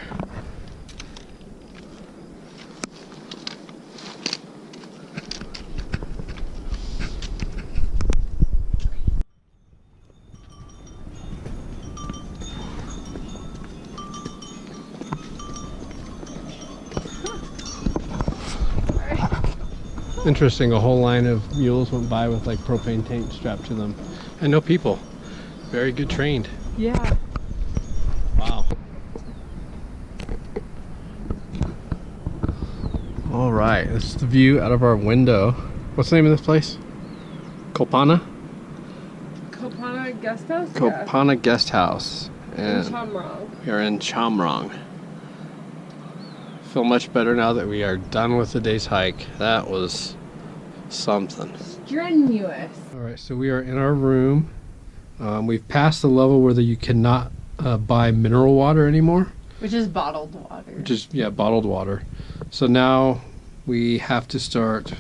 Interesting, a whole line of mules went by with like propane tanks strapped to them and no people. Very good trained. Yeah. Wow. right, this is the view out of our window. What's the name of this place? Kopana? Kopana Guest House? Kopana Guest House. Yeah. And In Chamrong. we are in Chamrong. Feel much better now that we are done with the day's hike. That was something. Strenuous. All right, so we are in our room. We've passed the level where you cannot buy mineral water anymore. Which is bottled water. Which is, yeah, bottled water. So now we have to start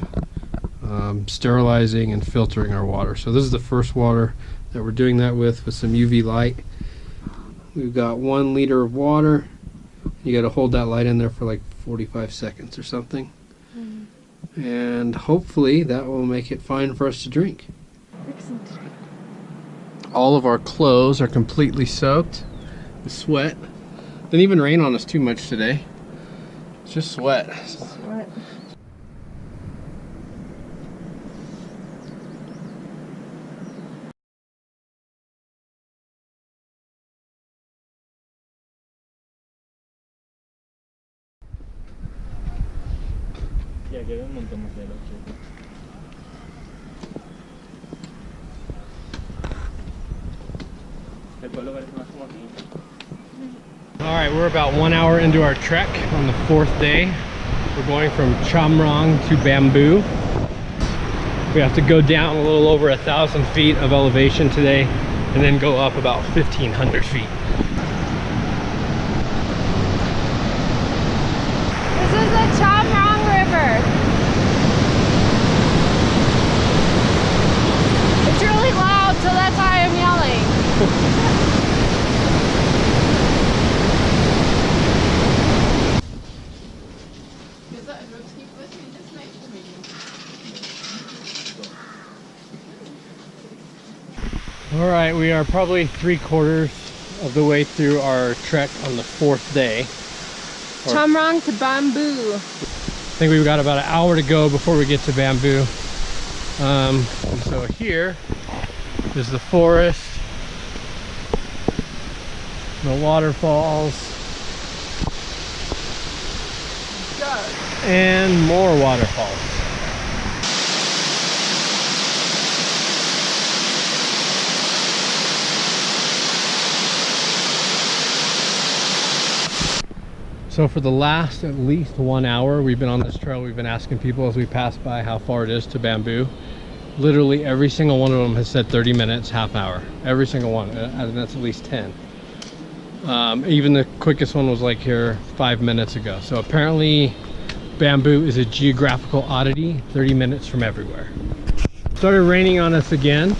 sterilizing and filtering our water. So this is the first water that we're doing that with some UV light. We've got 1 liter of water. You got to hold that light in there for like 45 seconds or something. And hopefully that will make it fine for us to drink. Excellent. All of our clothes are completely soaked with sweat. Didn't even rain on us too much today. It's just sweat. Sweat. All right, we're about 1 hour into our trek on the 4th day. We're going from Chamrong to Bamboo. We have to go down a little over 1,000 feet of elevation today and then go up about 1,500 feet. This is the Chamrong River. It's really loud, so that's why I'm yelling. All right, we are probably 3/4 of the way through our trek on the 4th day. Chamrong to Bamboo. I think we've got about an hour to go before we get to Bamboo. And so here is the forest, the waterfalls, and more waterfalls. So for the last at least 1 hour we've been on this trail, we've been asking people as we pass by how far it is to Bamboo. Literally every single one of them has said 30 minutes, half hour. Every single one, and that's at least 10. Even the quickest one was like here 5 minutes ago. So apparently Bamboo is a geographical oddity, 30 minutes from everywhere. Started raining on us again,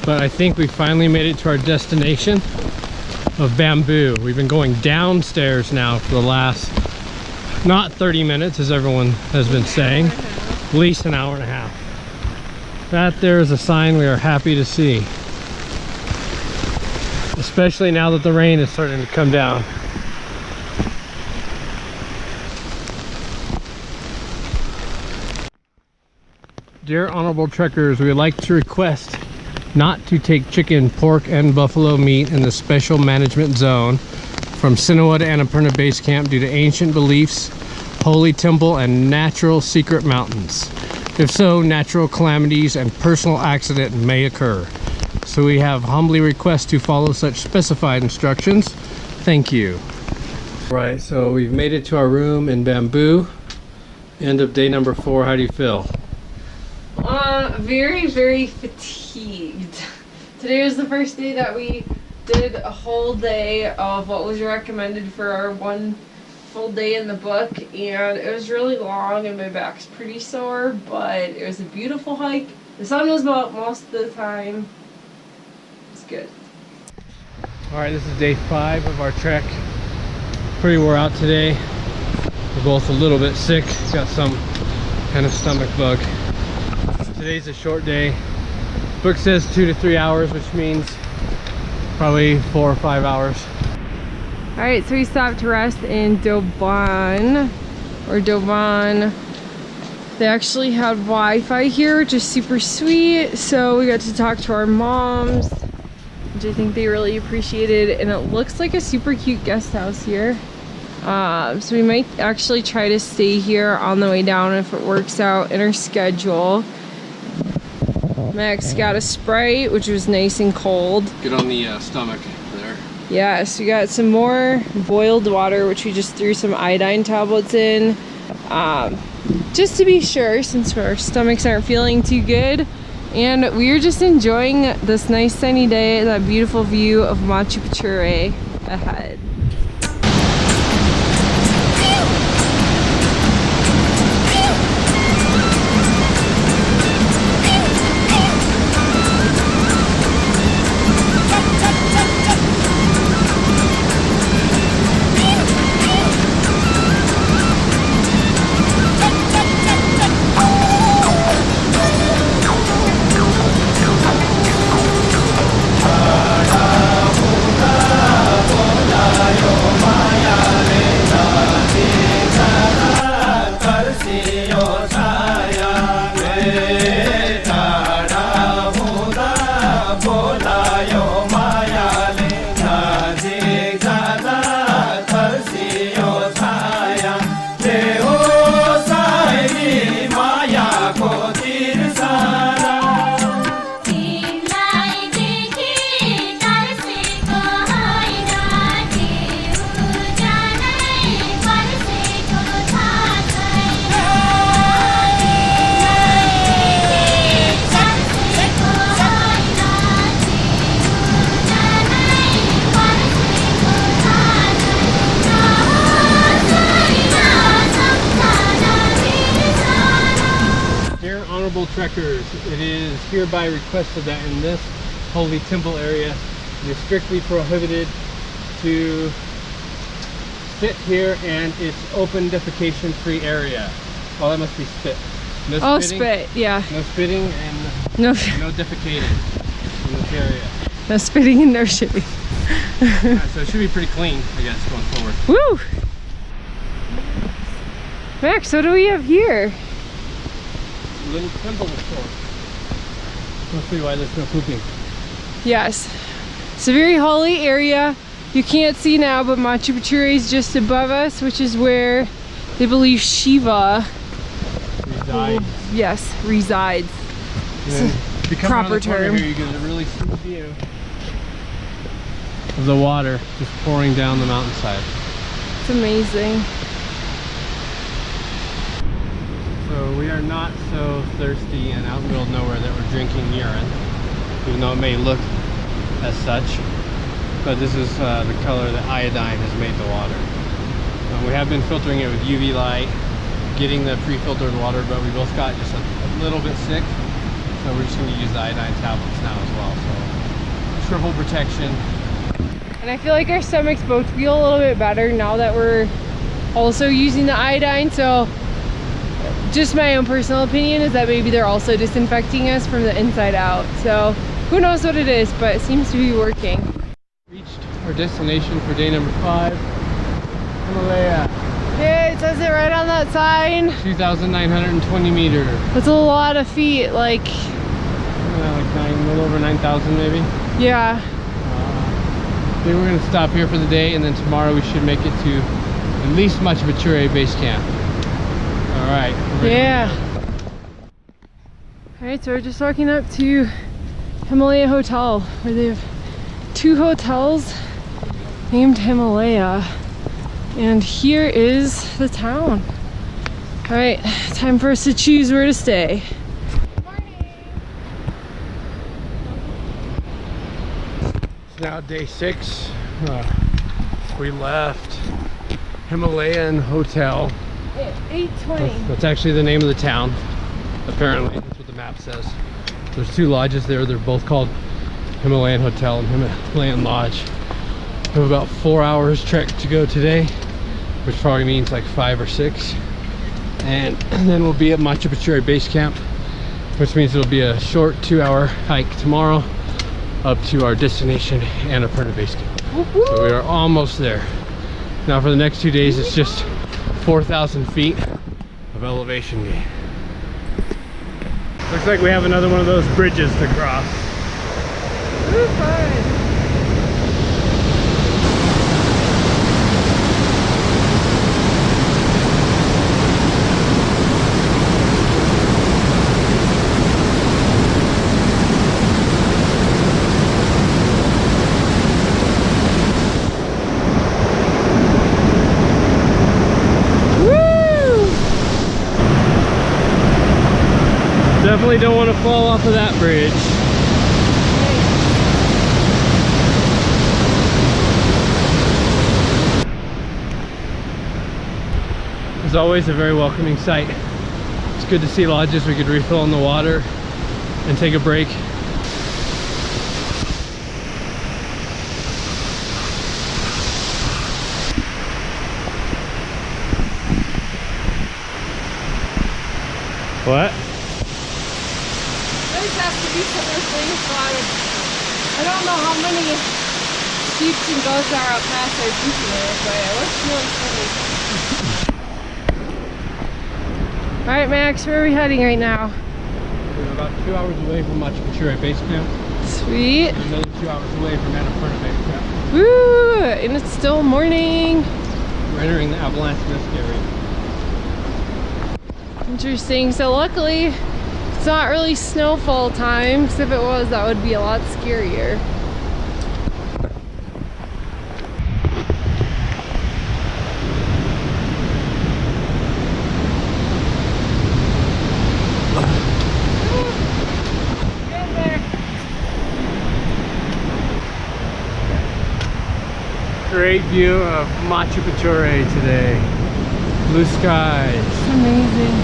but I think we finally made it to our destination of Bamboo. We've been going downstairs now for the last, not 30 minutes as everyone has been saying, at least an hour and a half. That there is a sign we are happy to see. Especially now that the rain is starting to come down. Dear honorable trekkers, we would like to request not to take chicken, pork, and buffalo meat in the special management zone from Sinawad to Annapurna Base Camp due to ancient beliefs, holy temple, and natural secret mountains. If so, natural calamities and personal accident may occur. So we have humbly request to follow such specified instructions. Thank you. Right, so we've made it to our room in Bamboo. End of day number 4. How do you feel? Very, very fatigued. Today was the first day that we did a whole day of what was recommended for our 1 full day in the book, and it was really long and my back's pretty sore, but it was a beautiful hike. The sun was out most of the time. It's good. Alright, this is day 5 of our trek. Pretty wore out today. We're both a little bit sick. Got some kind of stomach bug. Today's a short day. Book says 2 to 3 hours, which means probably 4 or 5 hours. Alright, so we stopped to rest in Doban, or Dovan. They actually had Wi-Fi here, which is super sweet. So we got to talk to our moms, which I think they really appreciated. And it looks like a super cute guest house here. So we might actually try to stay here on the way down if it works out in our schedule. Max got a Sprite, which was nice and cold. Get on the stomach there. Yes, we got some more boiled water, which we just threw some iodine tablets in. Just to be sure, since our stomachs aren't feeling too good. And we are just enjoying this nice sunny day, that beautiful view of Machu Picchu ahead. Trekkers, it is hereby requested that in this holy temple area it is strictly prohibited to sit here, and it's open defecation free area. Oh, that must be spit. No spitting, spit, yeah. No spitting and no defecating in this area. No spitting and no shitting. Right, so it should be pretty clean, I guess, going forward. Woo! Max, what do we have here? Little temple of sorts. Must be why there's no pooping. Yes. It's a very holy area. You can't see now, but Machu Picchu is just above us, which is where they believe Shiva resides. Yes, resides. It's a proper term. Here you get a really sweet view of the water just pouring down the mountainside. It's amazing. So we are not so thirsty and out in the middle of nowhere that we're drinking urine, even though it may look as such. But this is the color that iodine has made the water. We have been filtering it with UV light, getting the pre-filtered water, but we both got just a little bit sick. So we're just going to use the iodine tablets now as well. So triple protection. And I feel like our stomachs both feel a little bit better now that we're also using the iodine. So just my own personal opinion is that maybe they're also disinfecting us from the inside out. So who knows what it is, but it seems to be working. Reached our destination for day number 5, Himalaya. Yeah, it says it right on that sign. 2,920 meters. That's a lot of feet, like a little over 9,000 maybe. Yeah. Then we're going to stop here for the day, and then tomorrow we should make it to at least Machu Picchu base camp. All right. Yeah. All right, so we're just walking up to Himalayan Hotel, where they have 2 hotels named Himalaya. And here is the town. All right, time for us to choose where to stay. It's now day 6. We left Himalayan Hotel. 8:20. That's actually the name of the town, apparently. That's what the map says. There's 2 lodges there. They're both called Himalayan Hotel and Himalayan Lodge. We have about 4 hours trek to go today, which probably means like 5 or 6. And then we'll be at Machu Picchu base camp, which means it'll be a short 2-hour hike tomorrow up to our destination, Annapurna base camp. So we are almost there. Now for the next 2 days, it's just 4,000 feet of elevation gain. Looks like we have another one of those bridges to cross. Ooh, fun. Definitely don't want to fall off of that bridge. As always, a very welcoming sight. It's good to see lodges we could refill in the water and take a break. What? There has to be some other things, so I don't know how many jeeps and goes there are up past our jeep there, but it looks really funny. Alright Max, where are we heading right now? We're about 2 hours away from Machu Picchu base camp. Sweet. And another 2 hours away from Annapurna base camp. Woo! And it's still morning. We're entering the avalanche risk area. Interesting. So luckily, it's not really snowfall time, because if it was, that would be a lot scarier. Great view of Machu Picchu today. Blue skies. Amazing.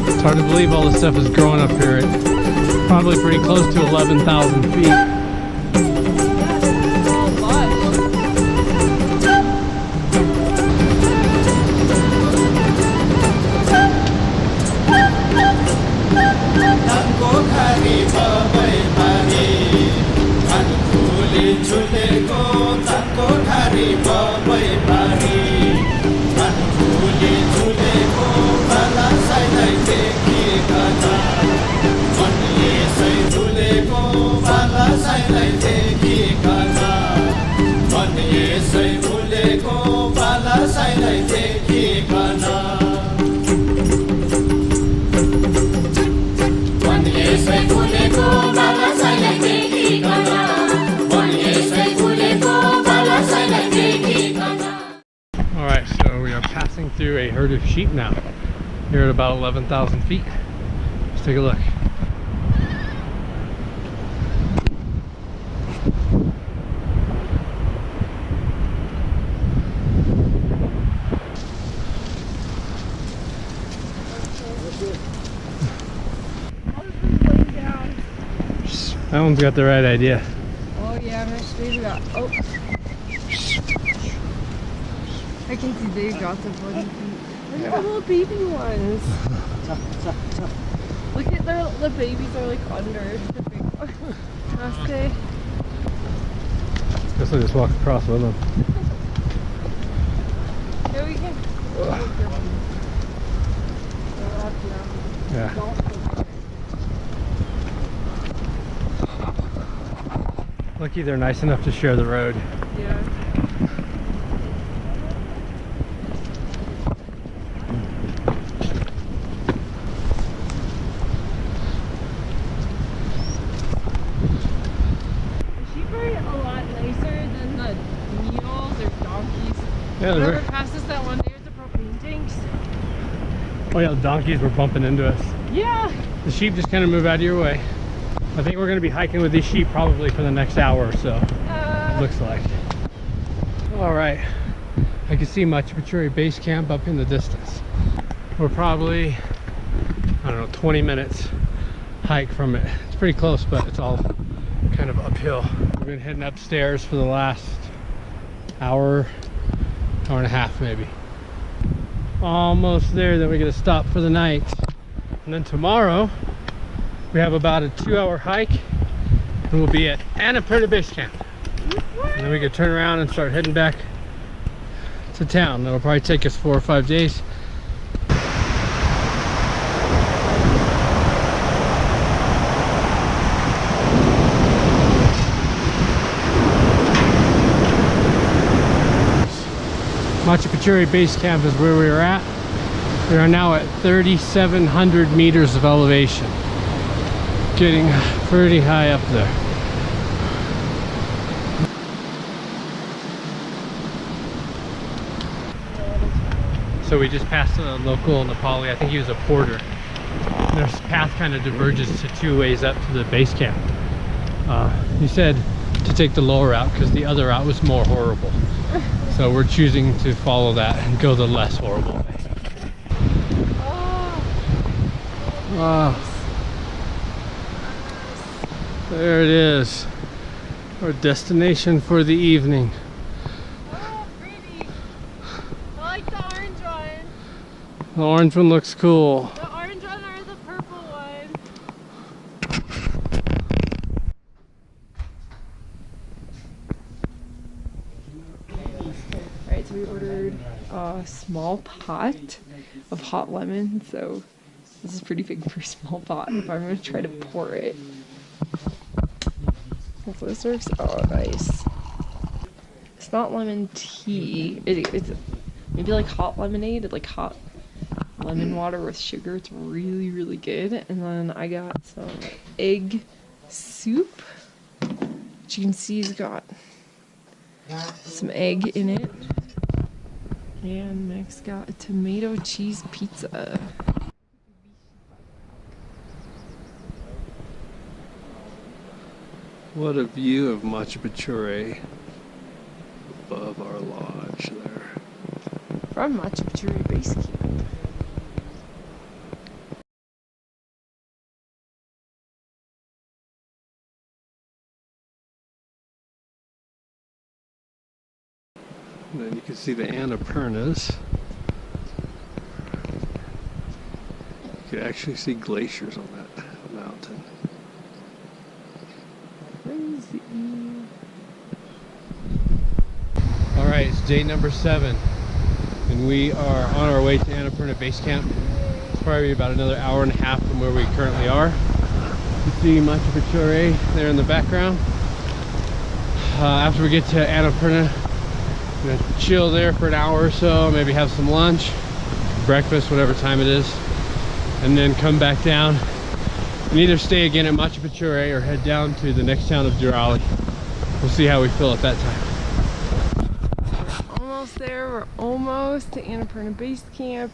It's hard to believe all this stuff is growing up here. It's probably pretty close to 11,000 feet. Alright, so we are passing through a herd of sheep now. Here at about 11,000 feet. Let's take a look. That one's got the right idea. Oh yeah, Miss Baby got. Oh. I can see they got the bloody feet. Look at the little baby ones. Look at the babies are like under the big one. Namaste. Guess I just walk across with them. Here we can. Yeah. Lucky they're nice enough to share the road. Yeah. Yeah, whoever passed us that one day with the propane tanks. Oh yeah, the donkeys were bumping into us. Yeah. The sheep just kind of move out of your way. I think we're going to be hiking with these sheep probably for the next hour or so. It looks like. All right, I can see Machu Picchu base camp up in the distance. We're probably, I don't know, 20 minutes hike from it. It's pretty close, but it's all kind of uphill. We've been heading upstairs for the last hour and a half maybe. Almost there, then we're gonna stop for the night. And then tomorrow, we have about a 2-hour hike and we'll be at Annapurna Base Camp. And then we can turn around and start heading back to town. That'll probably take us 4 or 5 days. Machu Picchu Base Camp is where we are at. We are now at 3,700 meters of elevation. getting pretty high up there. So we just passed a local Nepali. I think he was a porter. Their path kind of diverges to two ways up to the base camp. He said to take the lower route because the other route was more horrible. So we're choosing to follow that and go the less horrible way. Wow. There it is. Our destination for the evening. Oh, pretty. I like the orange one. The orange one looks cool. The orange one or the purple one? Alright, so we ordered a small pot of hot lemon, so this is pretty big for a small pot. If I'm going to try to pour it. Hopefully this works. Oh, nice. It's not lemon tea. It's maybe like hot lemonade, like hot lemon water with sugar. It's really, really good. And then I got some egg soup, which you can see has got some egg in it. And Max got a tomato cheese pizza. What a view of Machu Picchu above our lodge there. From Machu Picchu Base Camp. And then you can see the Annapurnas. You can actually see glaciers on that mountain. Crazy. Alright, it's day number 7. And we are on our way to Annapurna Base Camp. It's probably about another hour and a half from where we currently are. You can see Machu Picchu there in the background. After we get to Annapurna, we're gonna chill there for an hour or so, maybe have some lunch, breakfast, whatever time it is, and then come back down and either stay again at Machu Picchu or head down to the next town of Durali. We'll see how we feel at that time. We're almost there. We're almost to Annapurna Base Camp.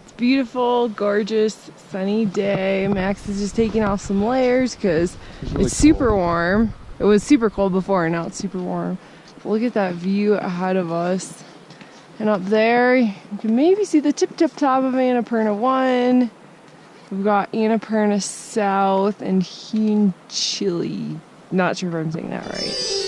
It's beautiful, gorgeous, sunny day. Max is just taking off some layers because really it's super cold. warm. It was super cold before and now it's super warm. But look at that view ahead of us. And up there, you can maybe see the tip top of Annapurna 1. We've got Annapurna South and Hien Chile. Not sure if I'm saying that right.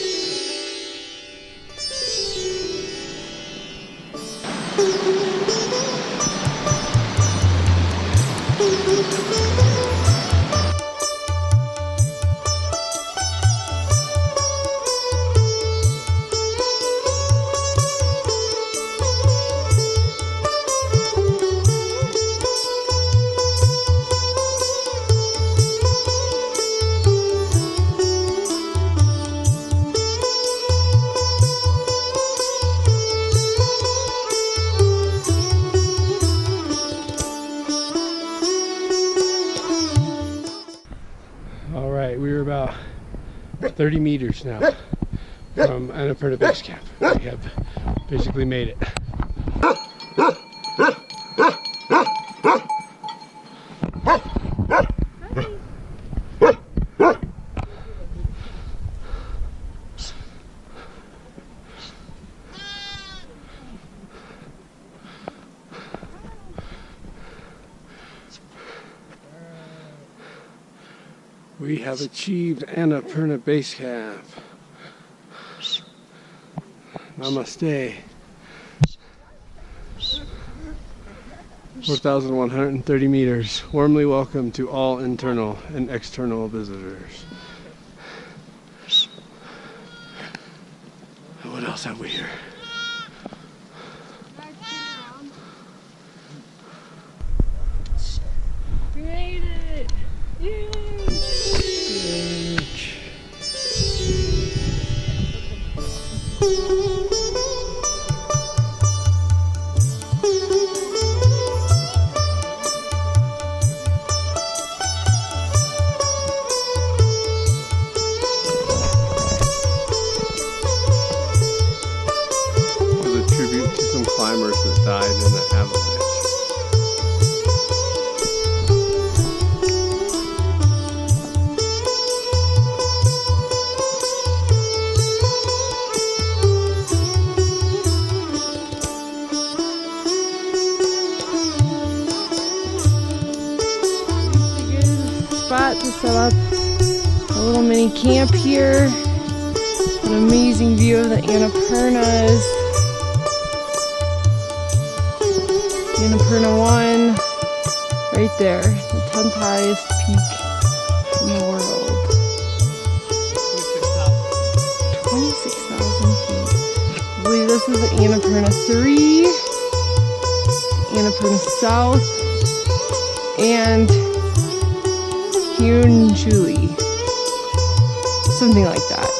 Alright, we're about 30 meters now from Annapurna Base Camp. We have basically made it. We have achieved Annapurna Base Camp. Namaste. 4,130 meters. Warmly welcome to all internal and external visitors. And what else have we here? We made it! Yay! little mini camp here. An amazing view of the Annapurnas. Annapurna 1, right there, the 10th highest peak in the world. 26,000 feet. I believe this is the Annapurna 3, Annapurna South, and Hyunjuli. Something like that.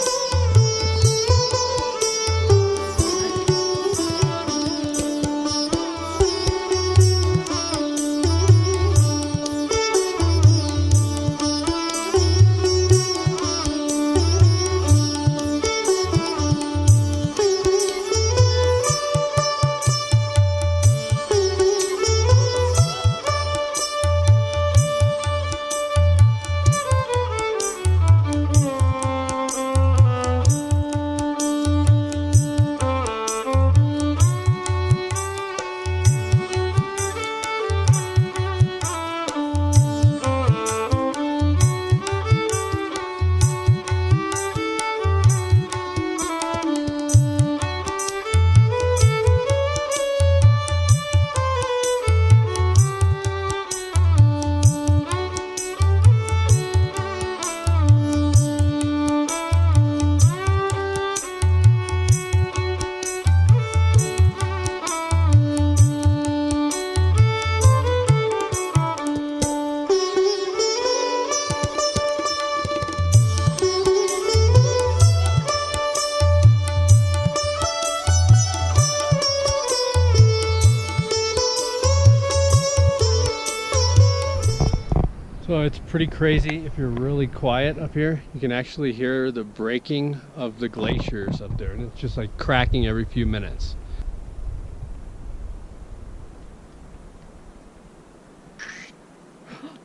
So it's pretty crazy. If you're really quiet up here, you can actually hear the breaking of the glaciers up there, and it's just like cracking every few minutes.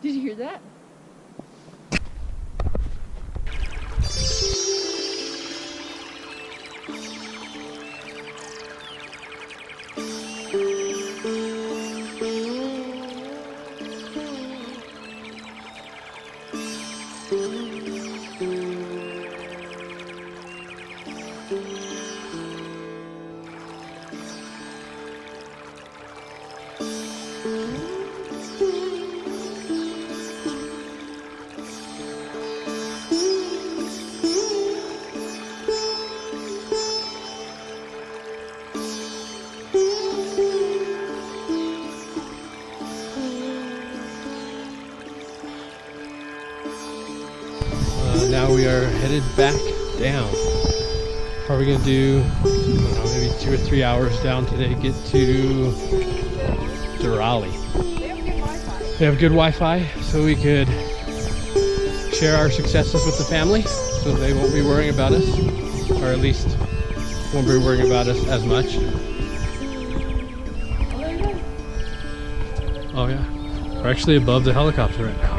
Did you hear that? Now we are headed back down. Probably gonna do, I don't know, maybe 2 or 3 hours down today. Get to Durali. They have good Wi-Fi, so we could share our successes with the family, so they won't be worrying about us, or at least won't be worrying about us as much. Oh yeah, we're actually above the helicopter right now.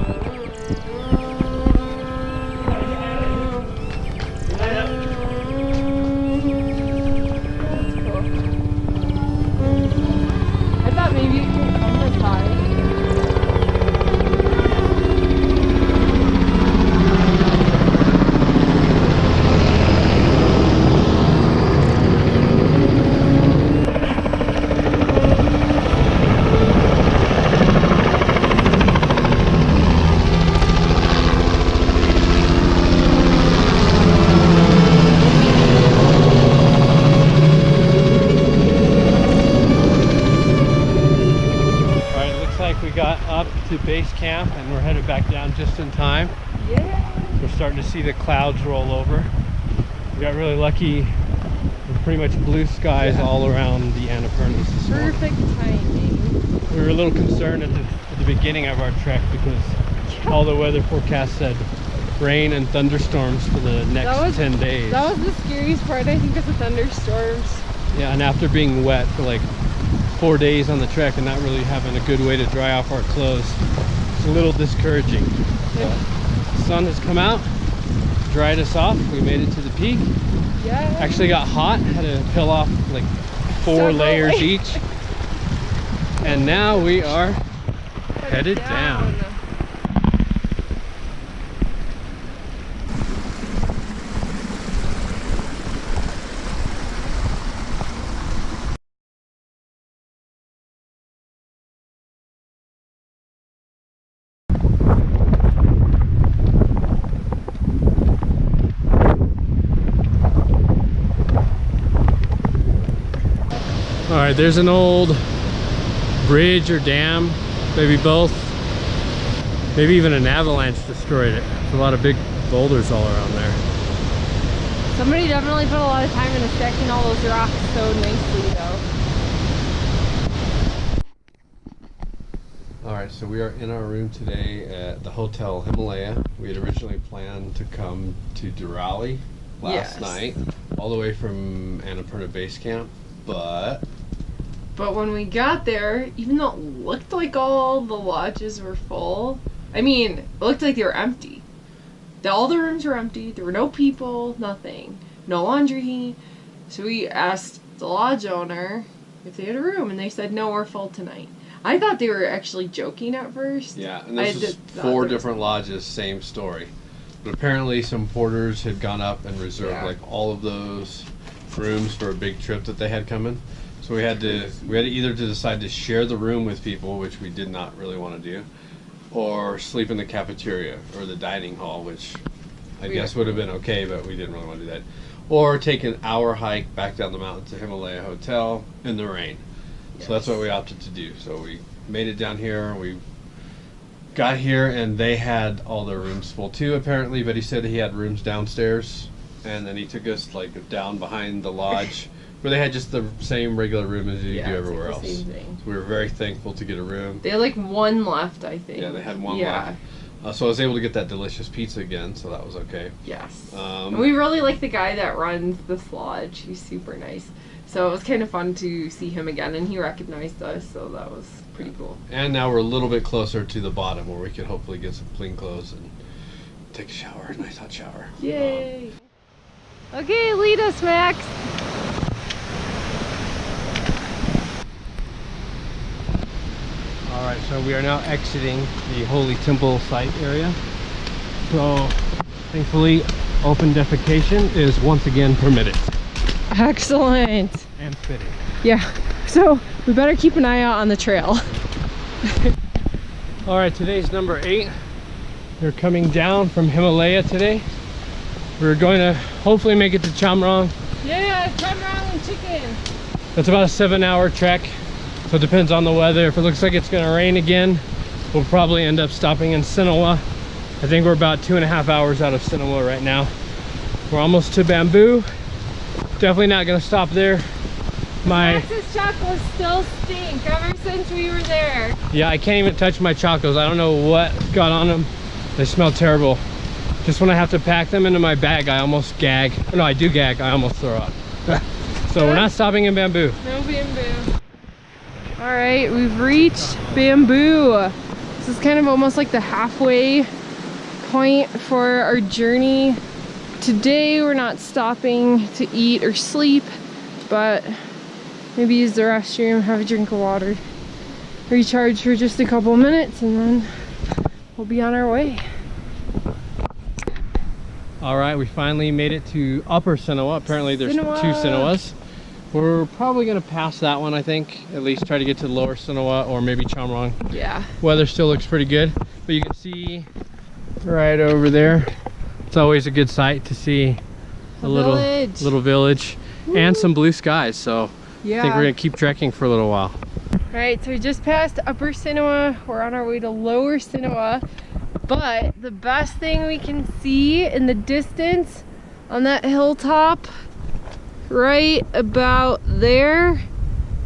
To base camp, and we're headed back down just in time. Yeah. We're starting to see the clouds roll over. We got really lucky with pretty much blue skies all around the Annapurnas this morning. Perfect timing. We were a little concerned at the beginning of our trek because all the weather forecasts said rain and thunderstorms for the next 10 days. That was the scariest part, I think, is the thunderstorms. Yeah, and after being wet for like 4 days on the trek and not really having a good way to dry off our clothes, it's a little discouraging. But the sun has come out, dried us off. We made it to the peak. Yeah. Actually got hot, had to peel off like 4 layers each. And now we are headed down. All right, there's an old bridge or dam, maybe both. Maybe even an avalanche destroyed it. There's a lot of big boulders all around there. Somebody definitely put a lot of time into stacking all those rocks so nicely though. All right, so we are in our room today at the Hotel Himalaya. We had originally planned to come to Durali last night, all the way from Annapurna Base Camp, but when we got there, even though it looked like all the lodges were full, I mean, it looked like they were empty. All the rooms were empty. There were no people, nothing. No laundry. So we asked the lodge owner if they had a room, and they said, no, we're full tonight. I thought they were actually joking at first. yeah, and this is 4 different lodges, same story. But apparently some porters had gone up and reserved like all of those rooms for a big trip that they had coming. So we had to either decide to share the room with people, which we did not really want to do, or sleep in the cafeteria or the dining hall, which I guess would have been okay, but we didn't really want to do that. Or take an hour hike back down the mountain to Himalaya Hotel in the rain. Yes. So that's what we opted to do. So we made it down here. We got here and they had all their rooms full too, apparently, but he said he had rooms downstairs, and then he took us like down behind the lodge where they had just the same regular room as you do everywhere else. Same thing. So we were very thankful to get a room. They had like one left, I think. Yeah, they had one left. So I was able to get that delicious pizza again, so that was okay. Yes. And we really like the guy that runs this lodge. He's super nice. So it was kind of fun to see him again, and he recognized us, so that was pretty cool. And now we're a little bit closer to the bottom where we can hopefully get some clean clothes and take a shower, a nice hot shower. Yay! Okay, lead us, Max. All right, so we are now exiting the Holy Temple site area. So thankfully, open defecation is once again permitted. Excellent. And fitting. Yeah, so we better keep an eye out on the trail. All right, today's number 8. We're coming down from Himalaya today. We're going to hopefully make it to Chamrong. Yeah, Chamrong and chicken. It's about a 7-hour trek, so it depends on the weather. If it looks like it's going to rain again, we'll probably end up stopping in Sinawa. I think we're about 2.5 hours out of Sinawa right now. We're almost to Bamboo. Definitely not going to stop there. Max's chocolates still stink ever since we were there. Yeah, I can't even touch my chocos. I don't know what got on them. They smell terrible. Just when I have to pack them into my bag, I almost gag. No, I do gag. I almost throw up. So we're not stopping in Bamboo. No Bamboo. All right, we've reached Bamboo. This is kind of almost like the halfway point for our journey. Today we're not stopping to eat or sleep, but maybe use the restroom, have a drink of water, recharge for just a couple minutes, and then we'll be on our way. All right, we finally made it to Upper Sinawa. Apparently there's 2 Sinawas. We're probably gonna pass that one, I think. At least try to get to Lower Sinawa or maybe Chamrong. Yeah. Weather still looks pretty good, but you can see right over there. It's always a good sight to see a little village. Woo. And some blue skies. So yeah. I think we're gonna keep trekking for a little while. All right, so we just passed Upper Sinawa. We're on our way to Lower Sinawa. But the best thing we can see in the distance on that hilltop, right about there,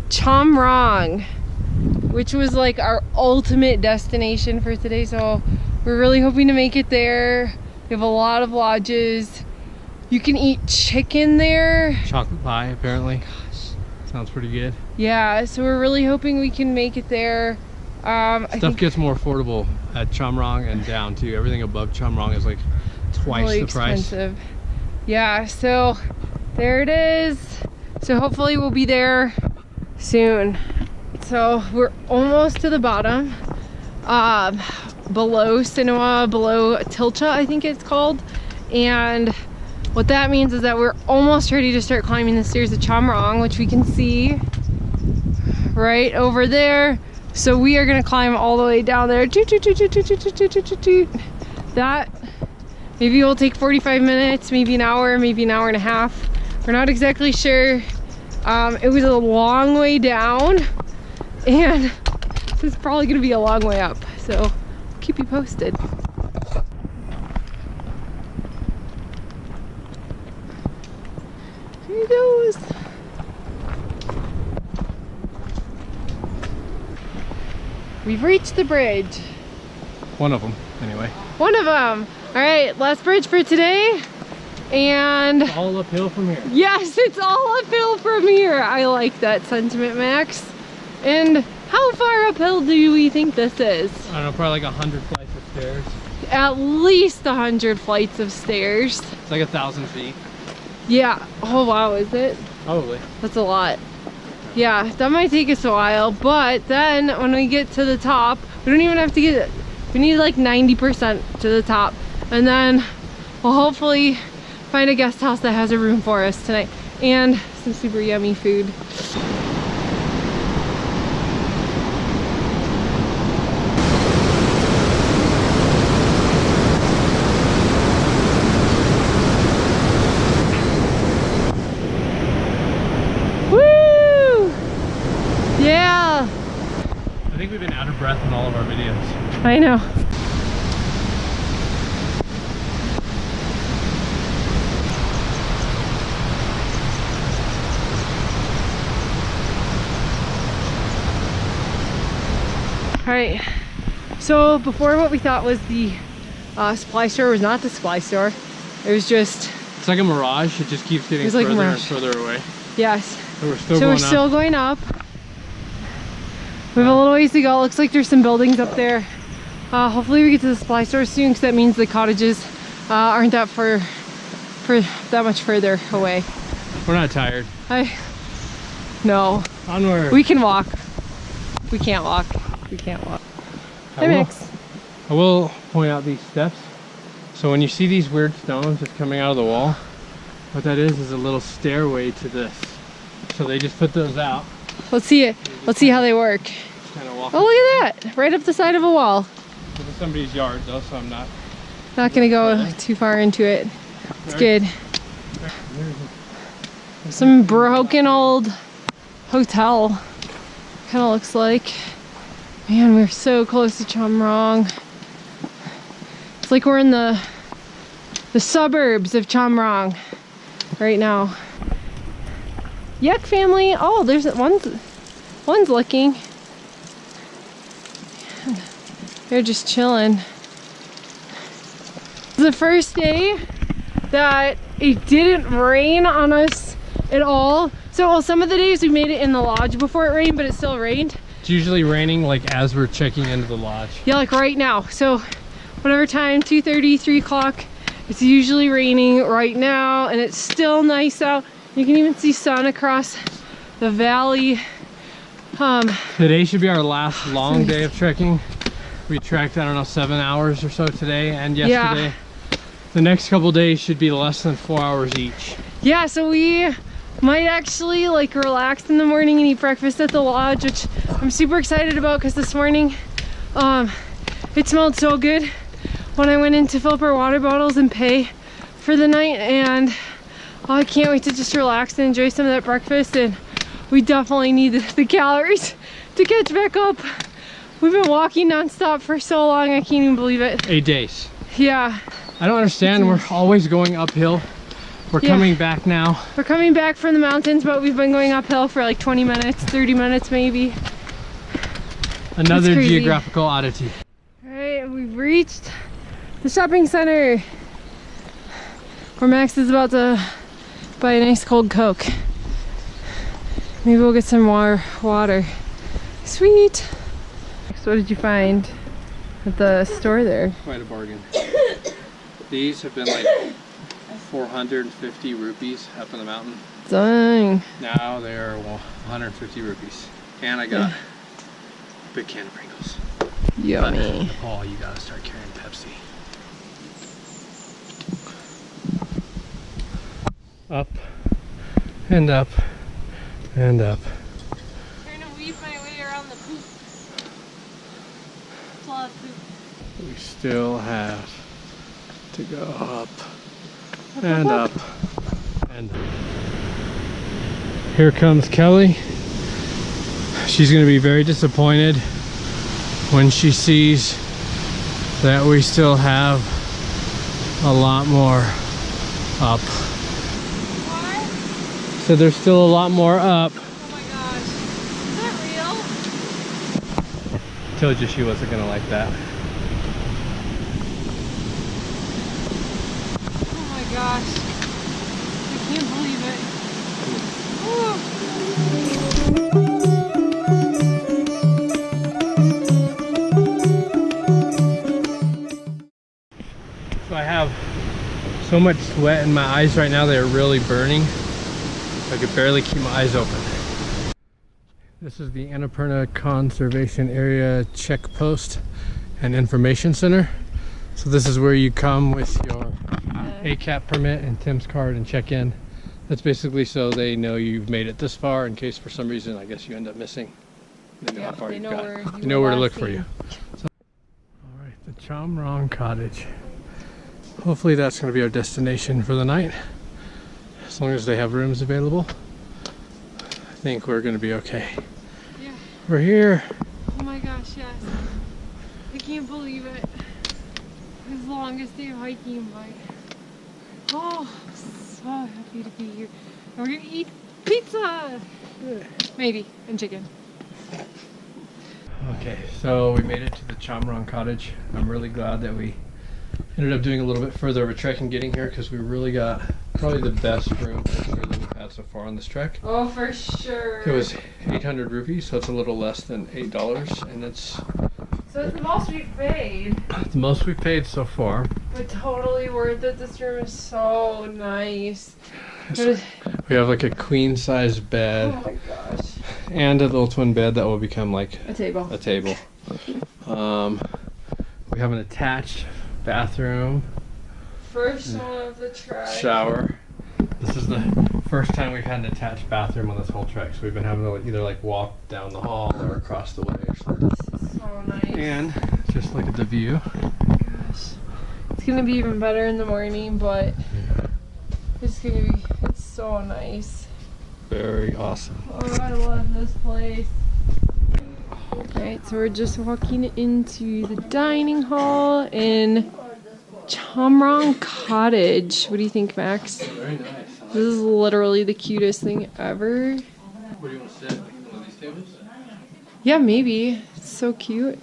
Chamrong, which was like our ultimate destination for today. So we're really hoping to make it there. We have a lot of lodges. You can eat chicken there. Chocolate pie, apparently. Gosh. Sounds pretty good. Yeah, so we're really hoping we can make it there. Stuff gets more affordable at Chamrong and down too. Everything above Chamrong is like twice really the price. Expensive. Yeah, so there it is. So hopefully we'll be there soon. So we're almost to the bottom. Below Sinawa, below Tilcha, I think it's called. And what that means is that we're almost ready to start climbing the stairs of Chamrong, which we can see right over there. So we are gonna climb all the way down there. That maybe will take 45 minutes, maybe an hour and a half. We're not exactly sure. It was a long way down, and this is probably gonna be a long way up. So I'll keep you posted. Here he goes. We've reached the bridge. One of them, anyway. One of them. All right, last bridge for today. And All uphill from here. yes, it's all uphill from here. I like that sentiment, Max. And how far uphill do we think this is? I don't know, probably like 100 flights of stairs. At least 100 flights of stairs. It's like 1,000 feet. Yeah. Oh wow, is it? Probably. That's a lot. Yeah, that might take us a while, but then when we get to the top, we don't even have to get, we need like 90% to the top. And then we'll hopefully find a guest house that has a room for us tonight and some super yummy food. Woo! Yeah, I think we've been out of breath in all of our videos. I know. All right, so before what we thought was the supply store was not the supply store. It was just, It's like a mirage. It just keeps getting It's like a further and mirage. further away. yes. But we're still So going we're still up. going up. We have a little ways to go. Looks like there's some buildings up there. Hopefully we get to the supply store soon, because that means the cottages aren't that far, that much further away. We're not tired. No, Onward. we can walk. We can't walk. We can't walk. Hey, Max. I will point out these steps. So when you see these weird stones just coming out of the wall, what that is a little stairway to this. So they just put those out. Let's see it. Let's see how they work. Just kind of walk. Oh, look at that! Right up the side of a wall. This is somebody's yard though, so I'm not. Not gonna go too far into it. It's good. Some broken old hotel. Kind of looks like. Man, we're so close to Chamrong. It's like we're in the suburbs of Chamrong right now. Yuck family. Oh, there's one's looking. They're just chilling. The first day that it didn't rain on us at all. So well, some of the days we made it in the lodge before it rained, but it still rained. It's usually raining like as we're checking into the lodge. Yeah, like right now. So whatever time, 2:30, 3 o'clock, it's usually raining right now, and it's still nice out. You can even see sun across the valley. Today should be our last long day of trekking. We trekked, I don't know, 7 hours or so today and yesterday. Yeah. The next couple days should be less than 4 hours each. Yeah, so we might actually like relax in the morning and eat breakfast at the lodge, which I'm super excited about, because this morning it smelled so good when I went in to fill up our water bottles and pay for the night, and I can't wait to just relax and enjoy some of that breakfast. And we definitely need the calories to catch back up. We've been walking nonstop for so long, I can't even believe it. 8 days. Yeah. I don't understand, we're always going uphill. We're coming back now. We're coming back from the mountains, but we've been going uphill for like 20 minutes, 30 minutes maybe. Another crazy. geographical oddity. All right, we've reached the shopping center where Max is about to buy a nice cold Coke. Maybe we'll get some more water. Sweet. So what did you find at the store there? Quite a bargain. These have been like 450 rupees up in the mountain. Dang. Now they're 150 rupees. And I got a big can of Pringles. Yummy. But, oh, you gotta start carrying Pepsi. Up and up and up. Trying to weave my way around the poop. It's a lot of poop. We still have to go up and up and up. Here comes Kelly. She's gonna be very disappointed when she sees that we still have a lot more up. What? So there's still a lot more up. Oh my gosh. Is that real? Told you she wasn't gonna like that. Oh my gosh. I can't believe it. Woo. So I have so much sweat in my eyes right now, they're really burning. I could barely keep my eyes open. This is the Annapurna Conservation Area Check Post and Information Center. So this is where you come with your ACAP permit and Tim's card and check in. That's basically so they know you've made it this far in case for some reason I guess you end up missing. They know how far you've got. They know where to look for you. So, all right, the Chamrong Cottage. Hopefully that's going to be our destination for the night. As long as they have rooms available, I think we're going to be okay. Yeah. We're here. Oh my gosh, yes. I can't believe it. It's the longest day of hiking by. Oh, so happy to be here. And we're gonna eat pizza! Maybe, and chicken. Okay, so we made it to the Chamrong Cottage. I'm really glad that we ended up doing a little bit further of a trek and getting here because we really got probably the best room that we've had so far on this trek. Oh, for sure. It was 800 rupees, so it's a little less than $8, and it's So it's the most we've paid. the most we've paid so far. But totally worth it. This room is so nice. We have like a queen size bed Oh my gosh. and a little twin bed that will become like A table. a table. We have an attached bathroom, First one of the trek. shower. This is the first time we've had an attached bathroom on this whole trek, so we've been having to either like walk down the hall or across the way or something. This is so nice. And just look at the view. Gosh. It's gonna be even better in the morning, but it's so nice. Very awesome. Oh, I love this place. Alright, so we're just walking into the dining hall in Chamrong Cottage. What do you think, Max? Very nice. This is literally the cutest thing ever. Where do you want to sit? One of these tables? Yeah, maybe. It's so cute.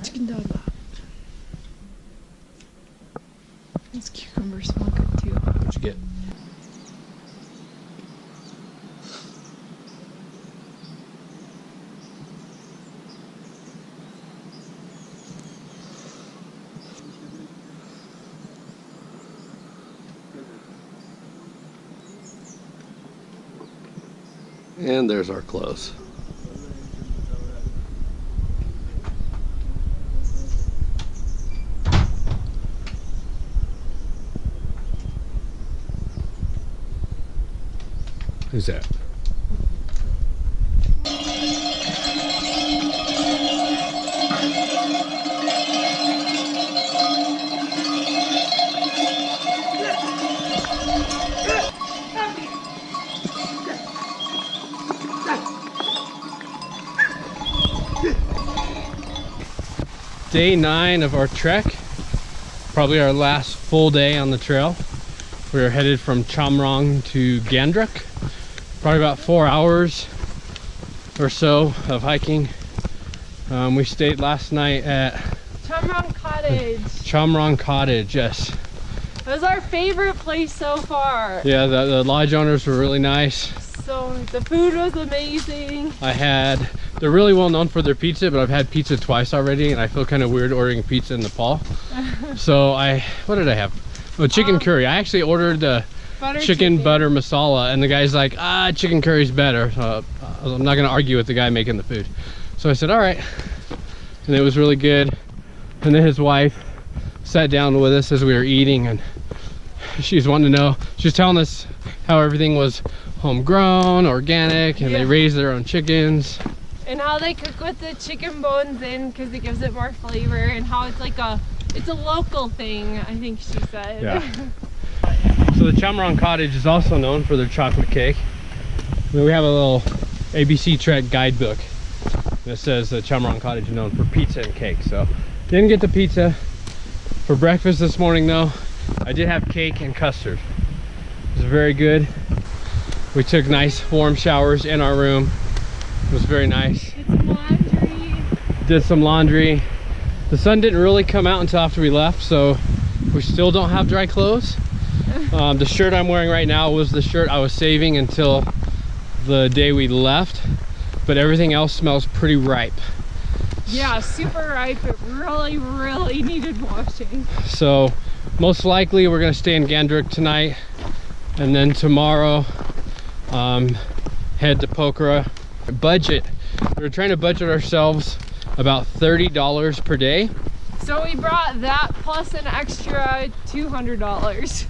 Chicken dada. These cucumbers smell good too. What'd you get? And there's our clothes. Who's that? Day 9 of our trek, probably our last full day on the trail. We are headed from Chamrong to Gandruk. Probably about 4 hours or so of hiking. We stayed last night at Chamrong Cottage. Chamrong Cottage, yes. It was our favorite place so far. Yeah, the lodge owners were really nice. So the food was amazing. They're really well known for their pizza, but I've had pizza twice already and I feel kind of weird ordering pizza in Nepal. So what did I have? Oh, chicken curry. I actually ordered the chicken butter masala and the guy's like, chicken curry's better. So I'm not gonna argue with the guy making the food. So I said, all right. And it was really good. And then his wife sat down with us as we were eating and she's wanting to know, she's telling us how everything was homegrown, organic, and they raise their own chickens. And how they cook with the chicken bones in because it gives it more flavor, and how it's like it's a local thing, I think she said. Yeah. So the Chamorong Cottage is also known for their chocolate cake. I mean, we have a little ABC Trek guidebook that says the Chamorong Cottage is known for pizza and cake. So didn't get the pizza for breakfast this morning though. I did have cake and custard. It was very good. We took nice warm showers in our room. It was very nice. Did some laundry. Did some laundry. The sun didn't really come out until after we left, so we still don't have dry clothes. The shirt I'm wearing right now was the shirt I was saving until the day we left, but everything else smells pretty ripe. Yeah, super ripe. It really needed washing. So most likely we're gonna stay in Gandruk tonight, and then tomorrow head to Pokhara. Budget, we're trying to budget ourselves about $30 per day. So we brought that plus an extra $200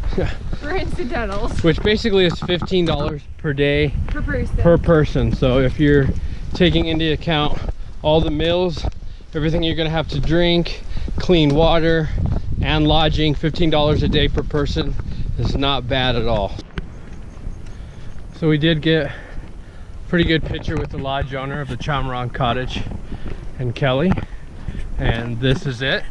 for incidentals Which basically is $15 per day per person. So if you're taking into account all the meals, everything you're gonna have to drink, clean water, and lodging, $15 a day per person is not bad at all. So we did get a pretty good picture with the lodge owner of the Chamorong Cottage and Kelly, and this is it.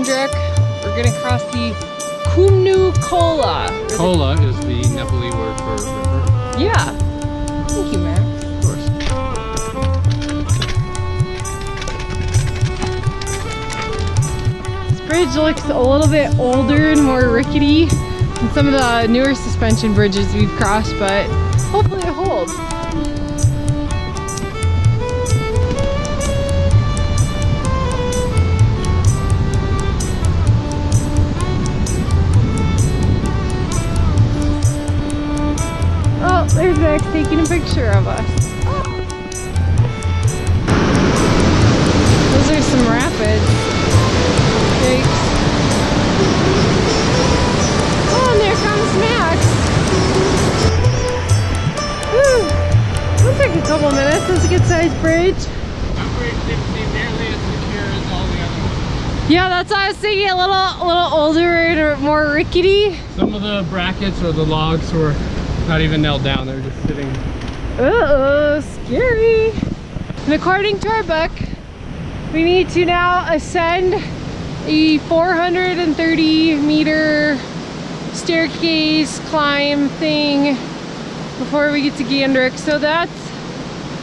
We're gonna cross the Kumnu Kola. Kola is the Nepali word for river. Yeah. Thank you, Max. Of course. This bridge looks a little bit older and more rickety than some of the newer suspension bridges we've crossed, but hopefully it holds. There's Max taking a picture of us. Those are some rapids. Thanks. Oh, and there comes Max. Whew. That'll take a couple minutes. That's a good sized bridge. That bridge didn't seem nearly as secure as all the other ones. Yeah, that's why I was thinking a little older and more rickety. Some of the brackets or the logs were not even nailed down, they were just sitting. Uh-oh, scary. And according to our book, we need to now ascend a 430 meter staircase climb thing before we get to Gandruk. So that's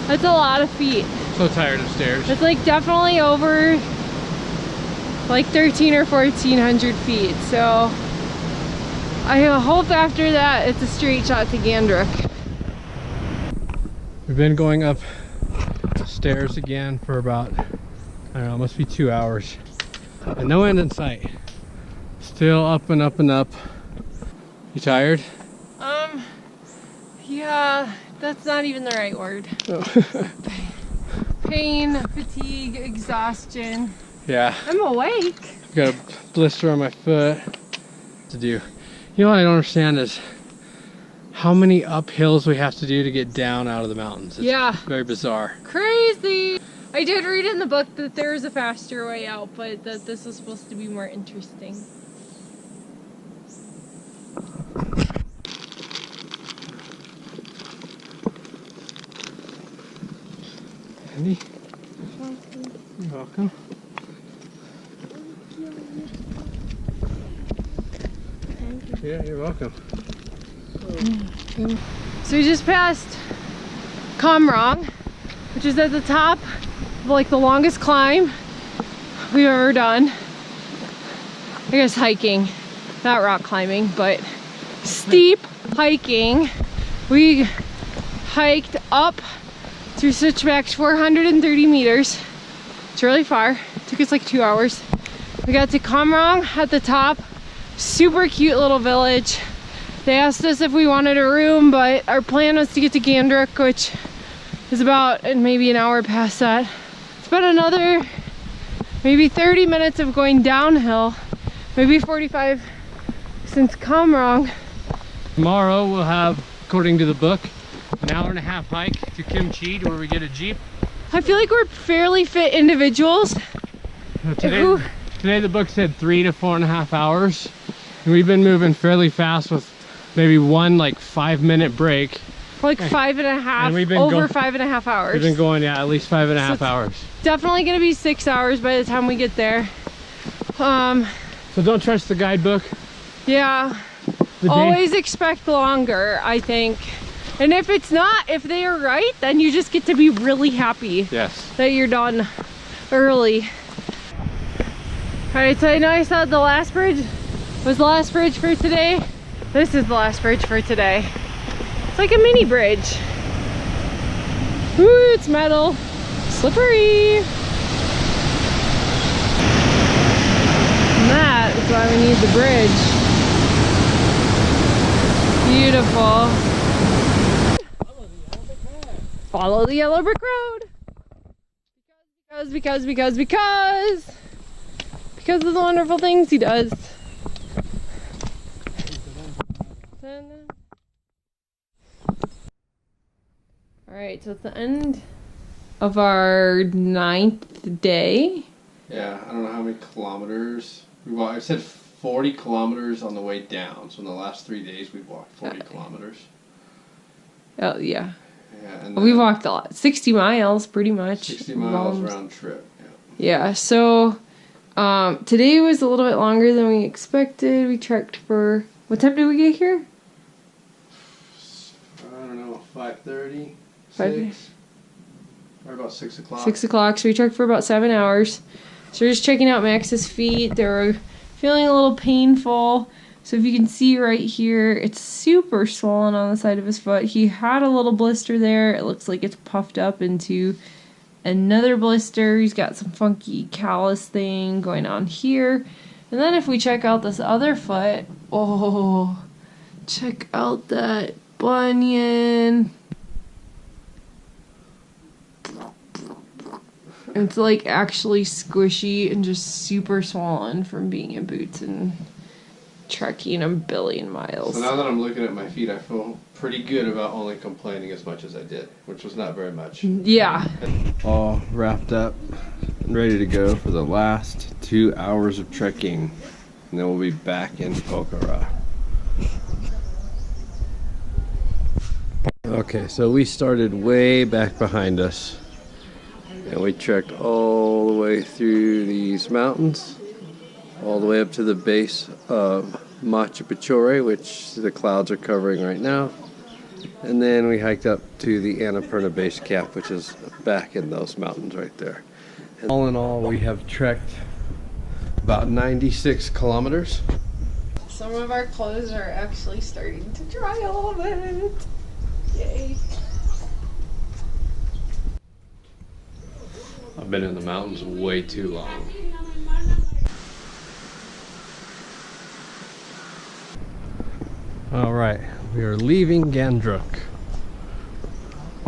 a lot of feet. So tired of stairs. It's like definitely over like 13 or 1400 feet. So I hope after that it's a straight shot to Gandruk. We've been going up stairs again for about, I don't know, it must be 2 hours. And no end in sight. Still up and up and up. You tired? Yeah, that's not even the right word. Oh. Pain, fatigue, exhaustion. Yeah. I'm awake. Got a blister on my foot. To do. You know what I don't understand is how many uphills we have to do to get down out of the mountains. It's Yeah. very bizarre. Crazy. I did read in the book that there is a faster way out, but that this is supposed to be more interesting. Andy? You're welcome. Yeah, you're welcome. So we just passed Kamrong, which is at the top of like the longest climb we've ever done. I guess hiking, not rock climbing, but steep hiking. We hiked up through switchbacks 430 meters. It's really far. It took us like 2 hours. We got to Kamrong at the top, Super cute little village. They asked us if we wanted a room, but our plan was to get to Gandruk, which is about maybe an hour past that. It's been another maybe 30 minutes of going downhill, maybe 45 since Kamrong. Tomorrow we'll have, according to the book, an hour and a half hike to Kimchi where we get a Jeep. I feel like we're fairly fit individuals. Today the book said 3 to 4.5 hours. And we've been moving fairly fast with maybe one like 5-minute break. Like 5.5, over 5.5 hours. We've been going, yeah, at least 5.5 hours. Definitely gonna be 6 hours by the time we get there. So don't trust the guidebook. Yeah, always expect longer, I think. And if it's not, if they are right, then you just get to be really happy. Yes. That you're done early. All right, so I know I said the last bridge was the last bridge for today. This is the last bridge for today. It's like a mini bridge. Ooh, it's metal. Slippery. And that is why we need the bridge. Beautiful. Follow the yellow brick road. Because of the wonderful things he does. Alright, so it's the end of our 9th day. Yeah, I don't know how many kilometers. I said 40 kilometers on the way down. So in the last 3 days we've walked 40 kilometers. Oh, yeah. Yeah, and We've walked a lot. 60 miles, pretty much. 60 miles round trip. Yeah, so today was a little bit longer than we expected. We trekked for, what time did we get here? I don't know, 5:30, 6? Or about 6 o'clock. 6 o'clock, so we trekked for about 7 hours. So we're just checking out Max's feet. They were feeling a little painful. So if you can see right here, it's super swollen on the side of his foot. He had a little blister there. It looks like it's puffed up into another blister. He's got some funky callus thing going on here. And then if we check out this other foot, oh, check out that bunion. It's like actually squishy and just super swollen from being in boots and trekking a billion miles. So now that I'm looking at my feet, I feel pretty good about only complaining as much as I did, which was not very much. Yeah. All wrapped up and ready to go for the last 2 hours of trekking. And then we'll be back in Pokhara. Okay, so we started way back behind us. And we trekked all the way through these mountains, all the way up to the base of Machu Picchu, which the clouds are covering right now. And then we hiked up to the Annapurna base camp, which is back in those mountains right there. And all in all, we have trekked about 96 kilometers. Some of our clothes are actually starting to dry a little bit. Yay. I've been in the mountains way too long. All right, we are leaving Gandruk.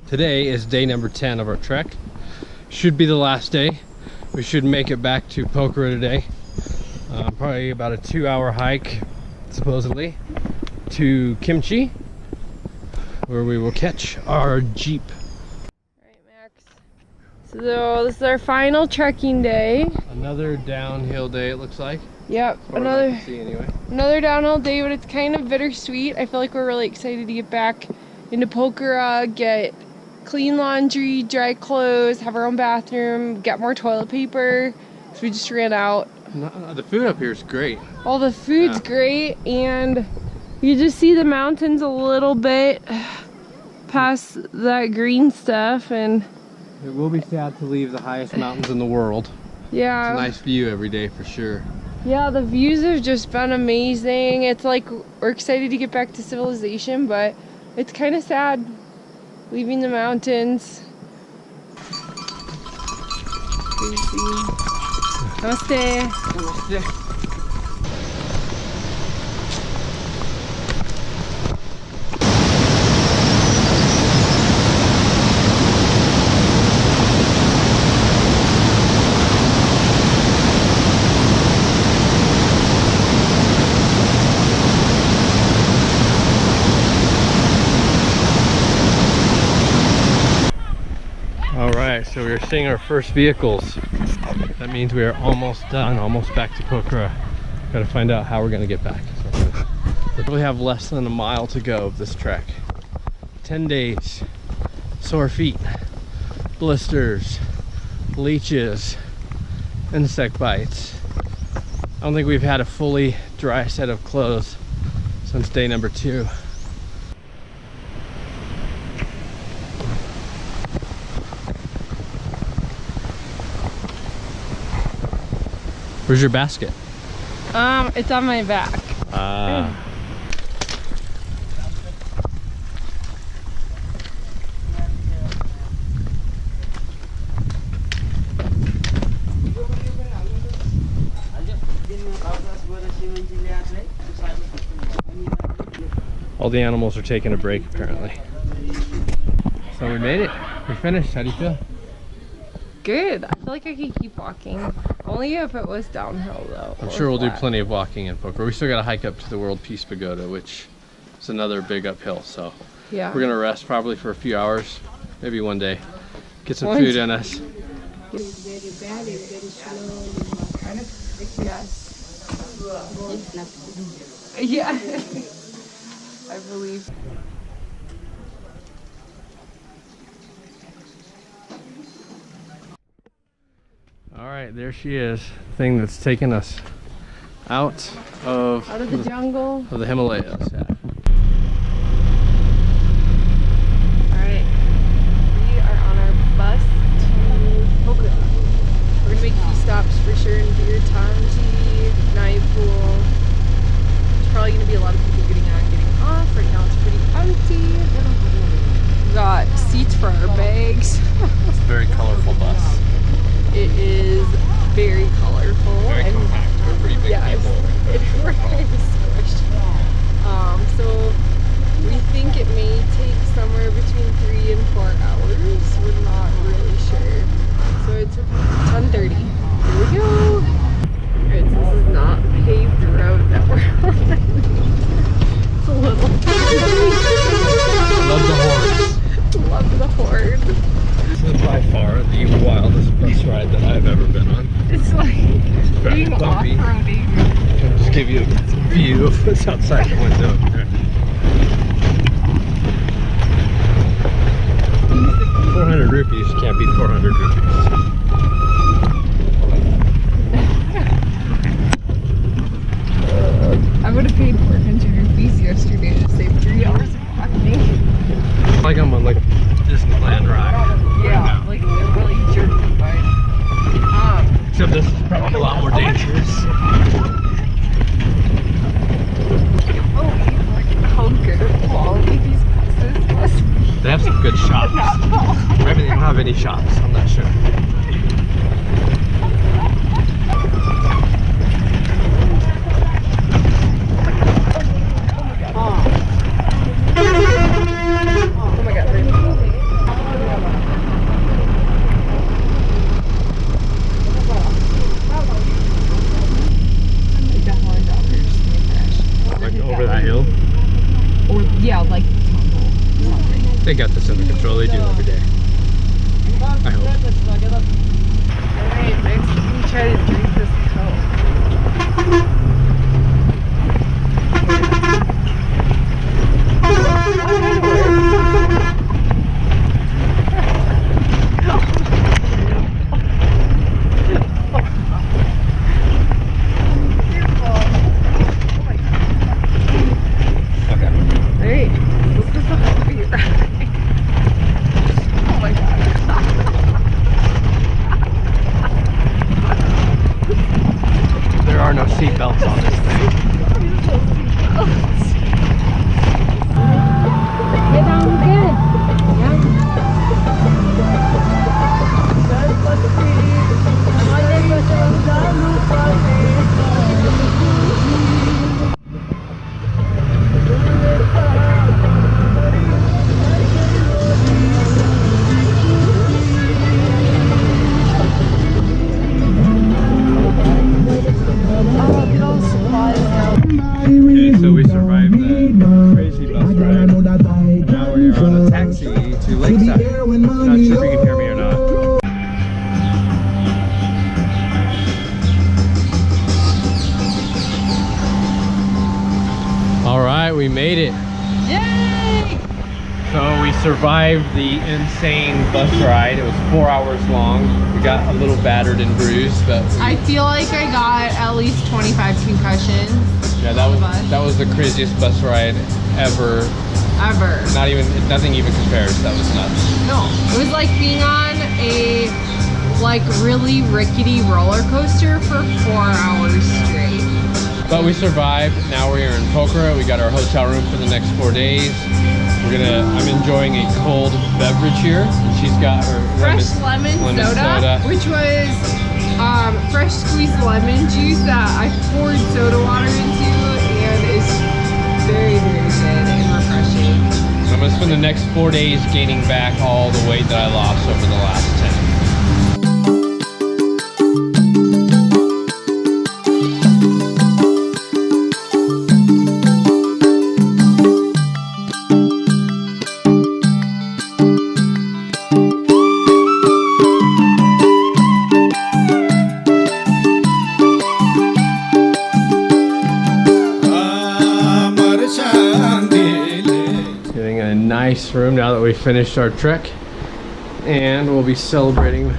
Today is day number 10 of our trek. Should be the last day. We should make it back to Pokhara today. Probably about a 2-hour hike, supposedly, to Kimchi, where we will catch our Jeep. So this is our final trekking day. Another downhill day, it looks like. Yep, another downhill day, but it's kind of bittersweet. I feel like we're really excited to get back into Pokhara, get clean laundry, dry clothes, have our own bathroom, get more toilet paper. So we just ran out. No, the food up here is great. All the food's great, and you just see the mountains a little bit past that green stuff, and it will be sad to leave the highest mountains in the world. Yeah. It's a nice view every day for sure. Yeah, the views have just been amazing. It's like we're excited to get back to civilization, but it's kind of sad leaving the mountains. Namaste. Namaste. So we're seeing our first vehicles. That means we are almost done, almost back to Pokhara. Gotta find out how we're gonna get back. So we probably have less than a mile to go of this trek. 10 days, sore feet, blisters, leeches, insect bites. I don't think we've had a fully dry set of clothes since day number 2. Where's your basket? It's on my back. All the animals are taking a break apparently. So we made it. We finished. How do you feel? Good. I feel like I could keep walking. Only if it was downhill though. I'm sure we'll do plenty of walking in Pokhara. We still got to hike up to the World Peace Pagoda, which is another big uphill. So yeah, we're gonna rest probably for a few hours, maybe one day. Get some food in us. Yes. Yeah. I believe. All right, there she is. Thing that's taken us out of the jungle. Of the Himalayas. Yeah. Alright. We are on our bus to Pokhara. We're gonna make a few stops for sure in Virtanji, Naipur. There's probably gonna be a lot of people getting on, getting off. Right now it's pretty empty. We got seats for our bags. It's a very colorful bus. It is very colorful. Very compact. We're pretty big people. It's very squished. So we think it may take somewhere between 3 and 4 hours. We're not really sure. So it's 10:30. Here we go. Alright, so this is not paved road that we're on. It's a little. Love the horse. Love the horde. This is by far the wildest bus ride that I've ever been on. It's like Very being bumpy. off-roading. I'll just give you a view of what's outside the window there. 400 rupees, can't beat 400 rupees. I would have paid 400 rupees yesterday to save 3 hours of walking. Like I'm on like Disneyland ride. Yeah, like they're really jerky by. Except this is probably a lot more dangerous. Oh, like how good of quality these buses must be. They have some good shops. Maybe they don't have any shops, I'm not sure. Oh my god, they're Like over that hill? or yeah, like something. They got this under control, they do every day. I hope. Alright, next we try to drink this Coke. Seatbelts on this thing. Get down good. Okay, so we survived we made it. Yay! So we survived the insane bus ride. It was 4 hours long. We got a little battered and bruised, but I feel like I got at least 25 concussions. yeah, that was the craziest bus ride ever. Nothing even compares. That was nuts. No, it was like being on a really rickety roller coaster for 4 hours straight. But we survived. Now we are in Pokhara. We got our hotel room for the next 4 days. I'm enjoying a cold beverage here. She's got her Fresh lemon soda, which was fresh squeezed lemon juice that I poured soda water into, and is very, very good and refreshing. I'm gonna spend the next 4 days gaining back all the weight that I lost over the last 10. Nice room now that we finished our trek, and we'll be celebrating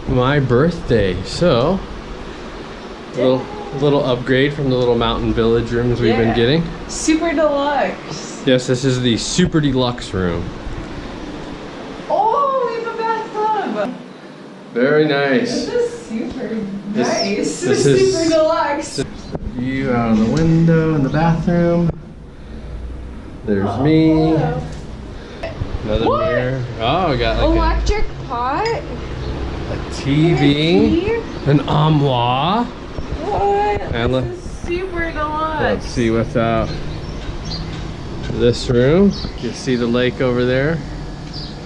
my birthday. So a little upgrade from the little mountain village rooms we've been getting. Super deluxe. Yes, this is the super deluxe room. Oh, we have a bathtub. Very nice. This is super nice. This is super deluxe. View out of the window in the bathroom. There's me. Hello. Another mirror. Oh, we got like electric pot. a TV, an armoire. What? And This is super deluxe. let's see what's out this room. You can see the lake over there.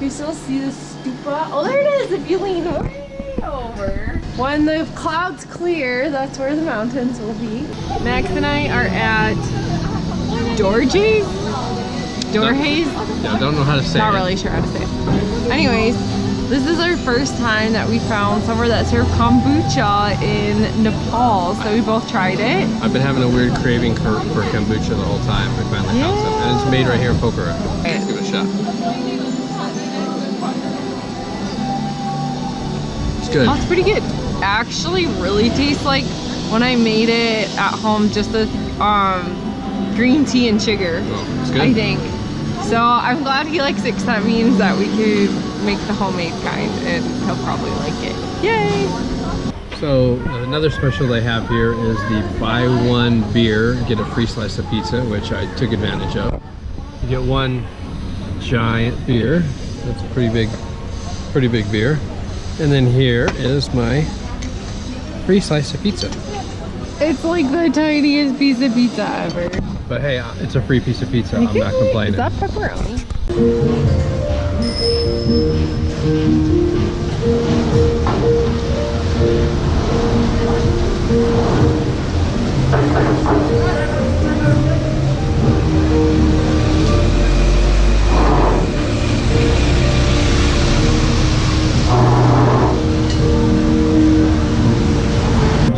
You still see the stupa? Oh, there it is if you lean way over. When the clouds clear, that's where the mountains will be. Max and I are at Dorjes? Dorjes? Yeah, I don't know how to say Not it. really sure how to say it. Anyways, this is our first time that we found somewhere that served kombucha in Nepal, so we both tried it. I've been having a weird craving for kombucha the whole time. We finally found some. And it's made right here in Pokhara. Let's give it a shot. It's good. Oh, it's pretty good. Actually really tastes like when I made it at home, just the green tea and sugar. Oh, it's good. I think. So I'm glad he likes it, because that means that we could make the homemade kind, and he'll probably like it. Yay! So another special they have here is the buy one beer, get a free slice of pizza, which I took advantage of. You get one giant beer. That's a pretty big beer. And then here is my free slice of pizza. It's like the tiniest piece of pizza ever. But hey, it's a free piece of pizza. I'm not complaining. Is that pepperoni?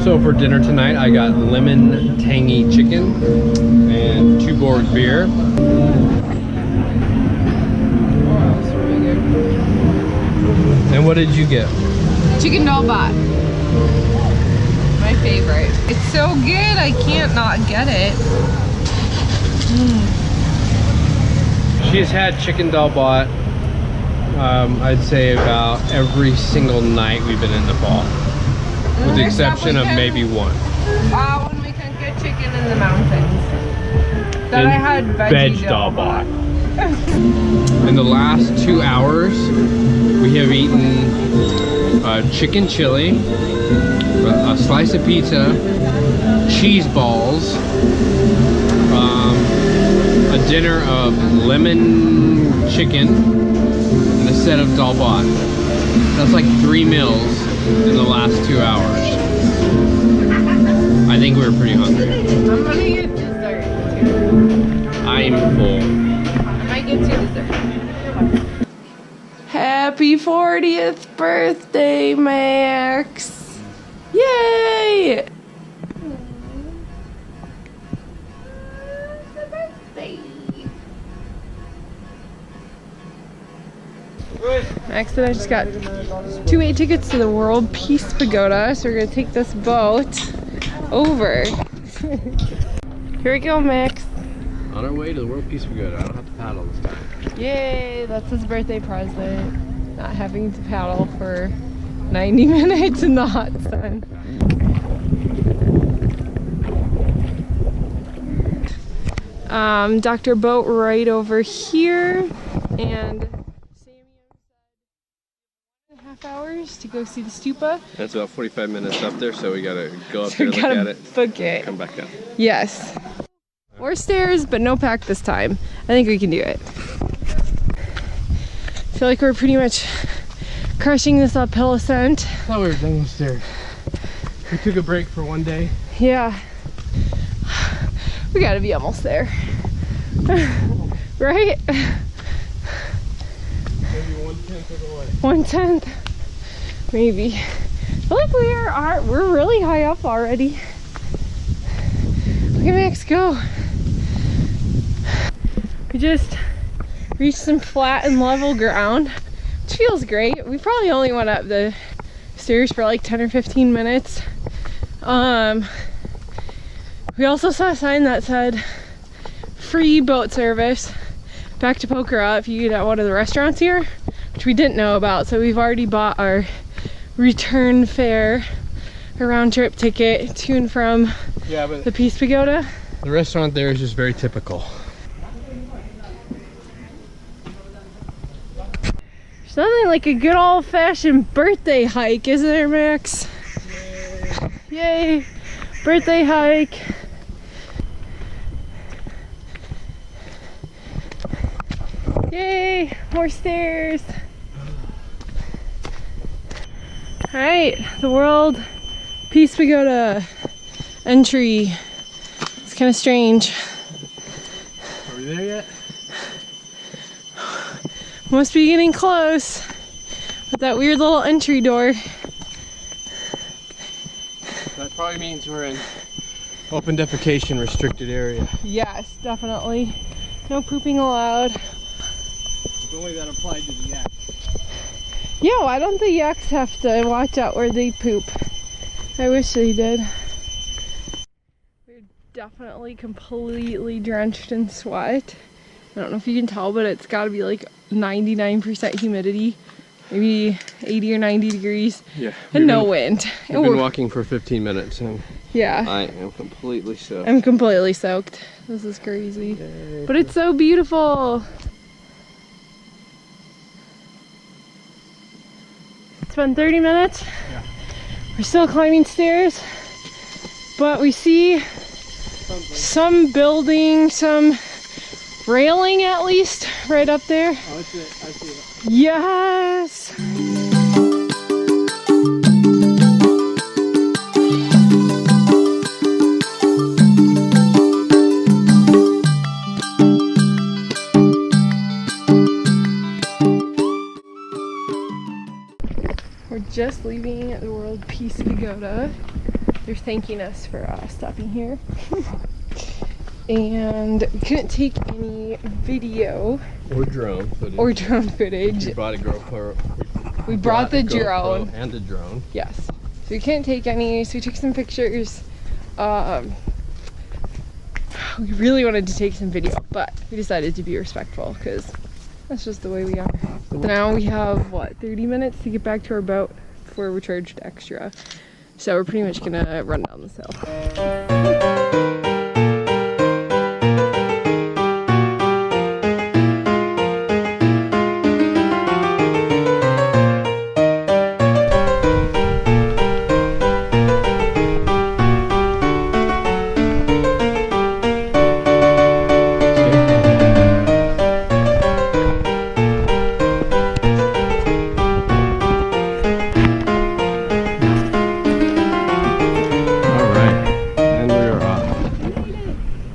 So for dinner tonight, I got lemon tangy chicken and 2 board beer. And what did you get? Chicken dal bhat. My favorite. It's so good, I can't not get it. She's had chicken dal bhat, I'd say about every single night we've been in Nepal. With the exception of maybe one. When we can get chicken in the mountains. Then I had veg dal bhat. In the last 2 hours, we have eaten chicken chili, a slice of pizza, cheese balls, a dinner of lemon chicken, and a set of dal bhat. That's like 3 meals in the last 2 hours. I think we were pretty hungry. I'm gonna get dessert too. I'm full. I might get 2 dessert. Happy 40th birthday, Max! Yay! It's a birthday. Max and I just got 2-way tickets to the World Peace Pagoda, so we're gonna take this boat over. Here we go, Max. On our way to the World Peace Pagoda. I don't have to paddle this time. Yay, that's his birthday present. Not having to paddle for 90 minutes in the hot sun. Docked our boat right over here, and Sammy said 1.5 hours to go see the stupa. That's about 45 minutes up there, so we gotta go up So there, we look gotta at it, book it. come back down. Yes. More stairs, but no pack this time. I think we can do it. I feel like we're pretty much crushing this uphill ascent. I thought we were done with stairs. We took a break for one day. Yeah. We gotta be almost there. Right? Maybe 1/10 of the way. 1/10. Maybe. I feel like we're really high up already. Look at Max go. We just reached some flat and level ground, which feels great. We probably only went up the stairs for like 10 or 15 minutes. We also saw a sign that said free boat service back to Pokhara if you eat at one of the restaurants here, which we didn't know about, so we've already bought our return fare, a round trip ticket to and from the Peace Pagoda. The restaurant there is just very typical. There's nothing like a good old-fashioned birthday hike, is there, Max? Yay! Yay! Birthday hike! Yay! More stairs! Alright, the World Peace Pagoda entry. It's kind of strange. Are we there yet? Must be getting close with that weird little entry door. That probably means we're in open defecation restricted area. Yes, definitely. No pooping allowed. If only that applied to the yak. Yeah, why don't the yaks have to watch out where they poop? I wish they did. We're definitely completely drenched in sweat. I don't know if you can tell, but it's got to be like 99% humidity, maybe 80 or 90 degrees, Yeah. and no wind. We've been walking for 15 minutes and Yeah. I am completely soaked. I'm completely soaked. This is crazy. Yay. But it's so beautiful. It's been 30 minutes. Yeah. We're still climbing stairs, but we see some building, some railing at least, right up there. Oh, it's it. I see it. Yes! We're just leaving the World Peace Pagoda. They're thanking us for stopping here. And we couldn't take any video Or drone footage. or drone footage. We brought a GoPro. We brought the a GoPro drone. and a drone. Yes. So we couldn't take any, so we took some pictures. We really wanted to take some video, but we decided to be respectful because that's just the way we are. So now we have, what, 30 minutes to get back to our boat before we're charged extra. So we're pretty much gonna run down this hill.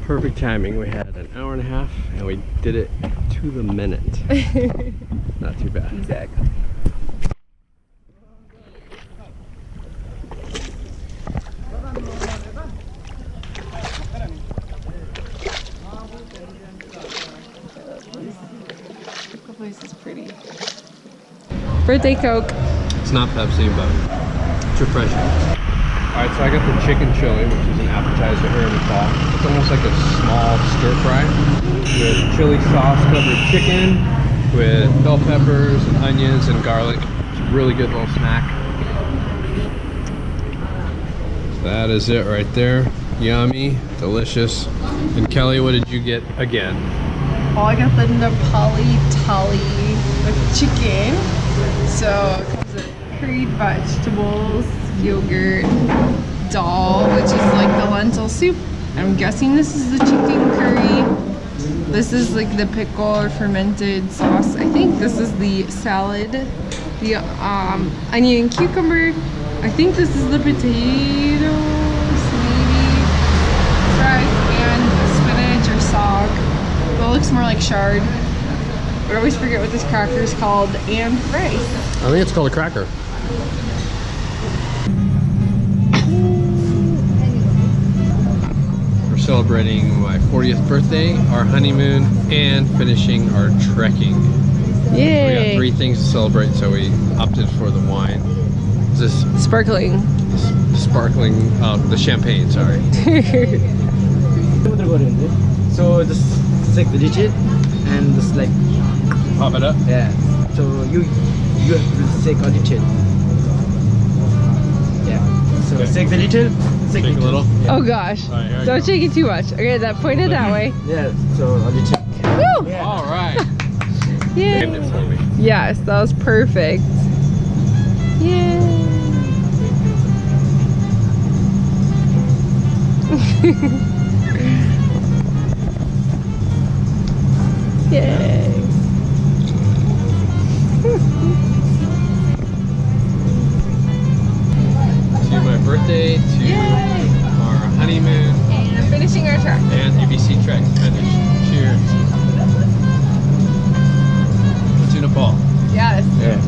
Perfect timing. We had an hour and a half and we did it to the minute. Not too bad. Exactly. The place is pretty. Birthday Coke. It's not Pepsi, but it's refreshing. Alright, so I got the chicken chili, which is an appetizer here in the fall. It's almost like a small stir fry with chili sauce covered chicken with bell peppers and onions and garlic. It's a really good little snack. That is it right there. Yummy, delicious. And Kelly, what did you get again? Oh, I got the Nepali thali with chicken. So it comes with curried vegetables, yogurt, dal, which is like the lentil soup. I'm guessing this is the chicken curry. This is like the pickle or fermented sauce. I think this is the salad, the onion and cucumber. I think this is the potatoes, maybe fries, and spinach or saag. But it looks more like chard. I always forget what this cracker is called, and rice. I think it's called a cracker. We're celebrating my 40th birthday, our honeymoon, and finishing our trekking. Yay! We got 3 things to celebrate, so we opted for the wine. Is this Sparkling. sparkling, the champagne, sorry. So just take the digit and just like Pop it up. yeah. So you have to take a digit. Yeah. So Okay. take the digit. Take a little. Oh gosh. All right, here we Don't go. shake it too much. Okay, that pointed that way. Yeah. So a digit. Woo! Yeah. All right. Yay! Saved it for me. Yes, that was perfect. Yay! Yay! To my birthday, to Yay! our honeymoon, And finishing our trek. and ABC Trek finish. Cheers. To Nepal. Yes. Yeah.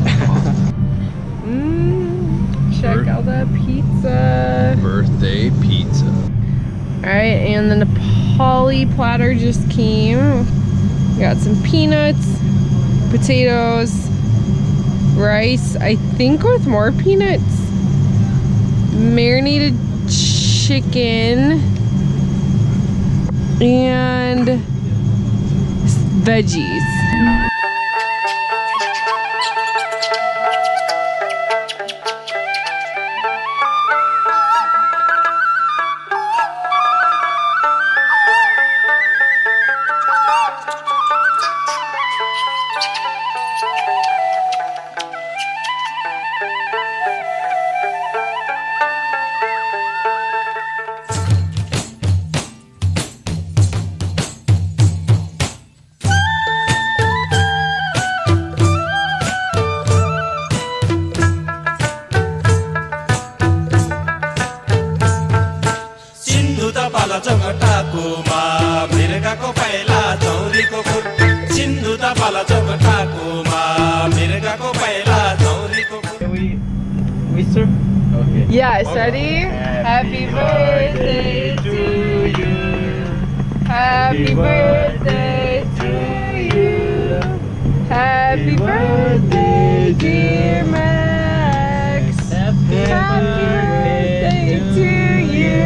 Check out that pizza. Birthday pizza. Alright, and the Nepali platter just came. We got some peanuts, potatoes, rice, I think with more peanuts, marinated chicken, and veggies. चौकटाकोमा मृगको पाइला चौरीको खुट सिन्धु त पाला चौकटाकोमा मृगको पाइला चौरीको खुट Wish her? Okay. Yes, ready? Happy birthday to you. Happy birthday to you. Happy birthday, dear Max. Happy birthday to you.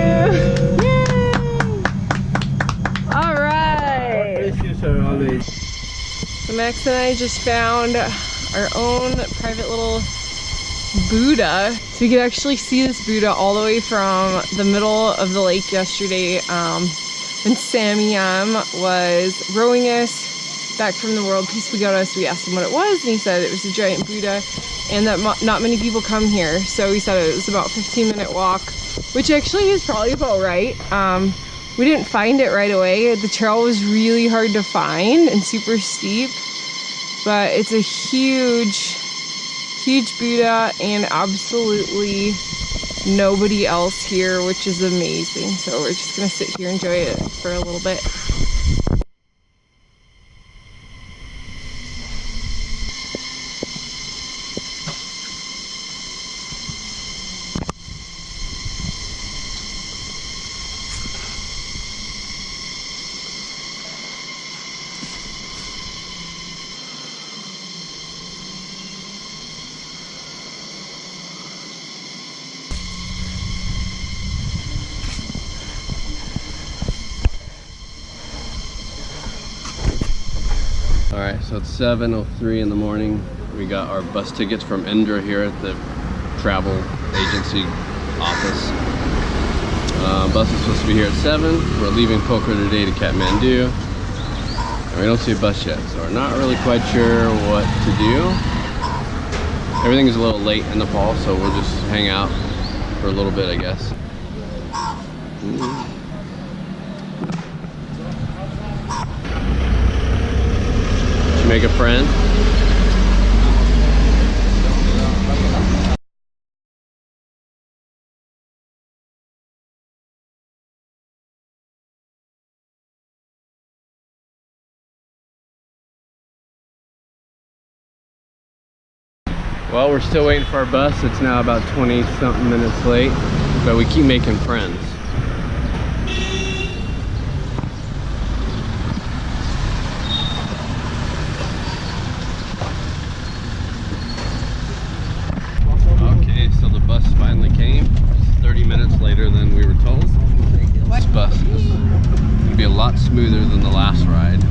Yay! All right. Bless you, sir, always. So Max and I just found our own private little Buddha. So we could actually see this Buddha all the way from the middle of the lake yesterday when Sammy was rowing us back from the World Peace Pagoda. So we asked him what it was, and he said it was a giant Buddha and that not many people come here. So we said it was about a 15-minute walk, which actually is probably about right. We didn't find it right away. The trail was really hard to find and super steep, but it's a huge Buddha and absolutely nobody else here, which is amazing. So we're just gonna sit here and enjoy it for a little bit. Alright, so it's 7:03 in the morning. We got our bus tickets from Indra here at the travel agency office. Bus is supposed to be here at 7. We're leaving Pokhara today to Kathmandu. And we don't see a bus yet, so we're not really quite sure what to do. Everything is a little late in Nepal, so we'll just hang out for a little bit, I guess. Did you make a friend? Well, we're still waiting for our bus. It's now about 20-something minutes late, but we keep making friends. Okay, so the bus finally came. It's 30 minutes later than we were told. This bus is going to be a lot smoother than the last ride,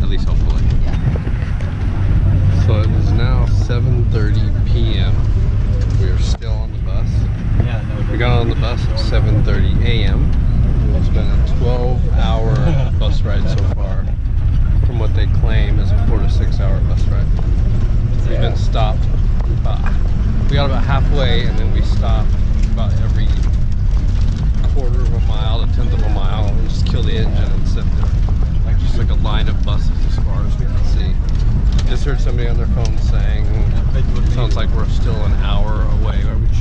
at least hopefully. So it is now 7:30 p.m. We are still on the bus. We got on the bus at 7:30 a.m. It's been a 12-hour bus ride so far, from what they claim is a 4 to 6 hour bus ride. We've been stopped. We got about halfway, and then we stopped about every quarter of a mile to 1/10 of a mile, and just kill the engine and sit there. Just like a line of buses as far as we can see. Just heard somebody on their phone saying, sounds like we're still an hour away, which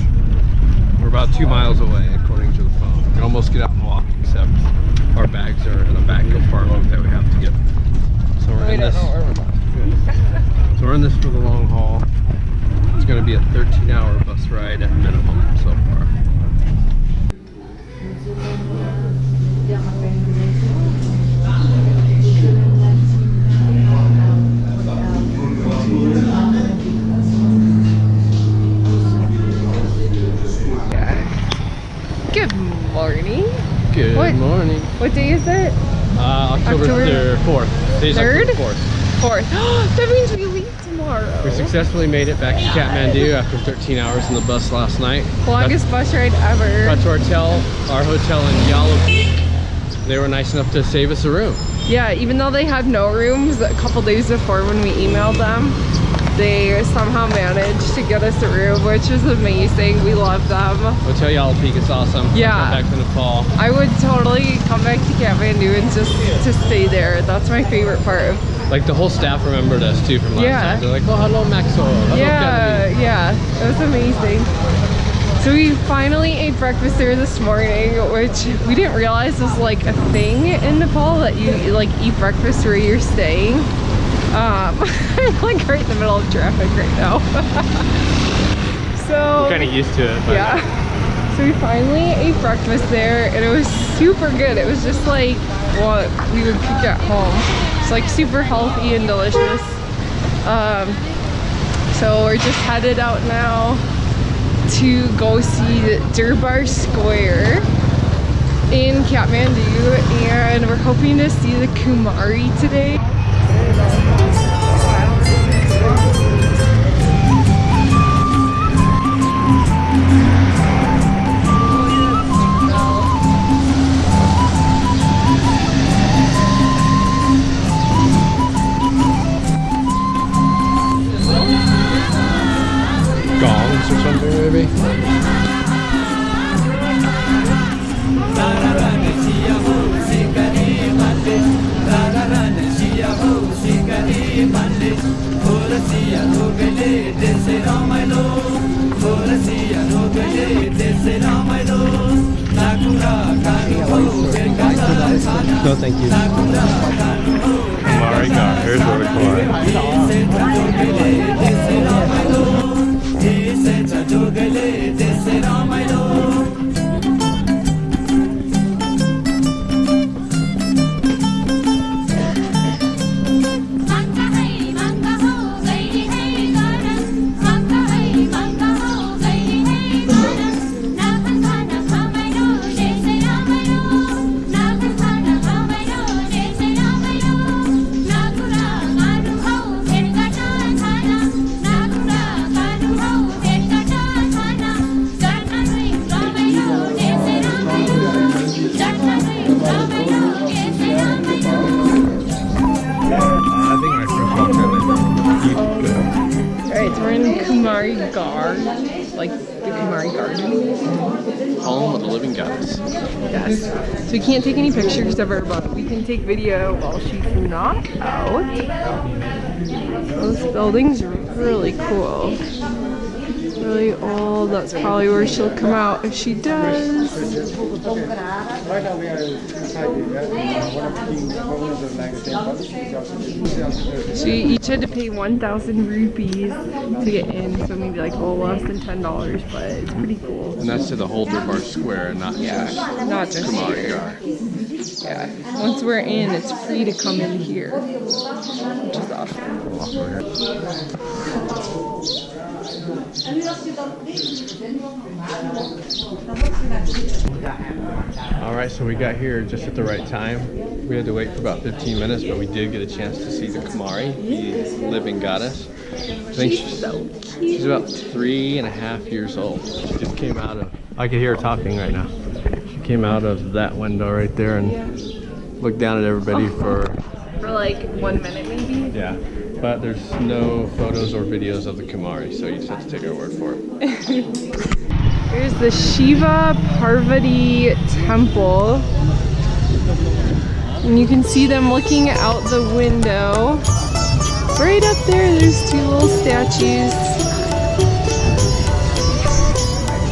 we're about 2 miles away according to the phone. We can almost get out and walk, except our bags are in the back compartment that we have to get. So we're in this. So we're in this for the long haul. It's going to be a 13-hour bus ride at minimum so far. Good morning. Good morning. What day is it? October 4th. Today's Third? October 4th. 4th. That means we leave tomorrow. We successfully made it back to Kathmandu after 13 hours in the bus last night. Longest bus ride ever. Got to our hotel in Yellow Peak. They were nice enough to save us a room. Yeah, even though they had no rooms a couple days before when we emailed them, they somehow managed to get us a room, which is amazing. We love them. Hotel Yellow Peak is awesome. Yeah. Come back to Nepal. I would totally come back to Kathmandu and just to stay there. That's my favorite part. Like the whole staff remembered us too from last time. They're like, oh, hello Maxo. Hello Kennedy. Yeah, it was amazing. So we finally ate breakfast there this morning, which we didn't realize was like a thing in Nepal, that you like eat breakfast where you're staying. I'm like right in the middle of traffic right now. So I'm kind of used to it. But yeah. So we finally ate breakfast there, and it was super good. It was just like what we would cook at home. It's like super healthy and delicious. So we're just headed out now to go see Durbar Square in Kathmandu, and we're hoping to see the Kumari today. Gongs or something maybe? No, thank you. Kumari God. Here's where the Kumari. like the Kumari garden. Home of the living goddess. Yes. So we can't take any pictures of her, but we can take video while she's not out. Those buildings are really cool. Really old. That's probably where she'll come out if she does. Right now we are inside one of the temples. So you each had to pay 1,000 rupees to get in, so maybe like less than $10, but it's pretty cool. And that's to the Holder Square, not just Not just Kumari here. Gar. Yeah. Once we're in, it's free to come in here, which is awesome. Walk over here. Alright, so we got here just at the right time. We had to wait for about 15 minutes, but we did get a chance to see the Kumari, the living goddess. I think she's about 3.5 years old. She just came out of, I could hear her talking right now. She came out of that window right there and looked down at everybody for like 1 minute maybe? yeah. But there's no photos or videos of the Kumari, so you just have to take our word for it. Here's the Shiva Parvati temple. And you can see them looking out the window. Right up there, there's two little statues.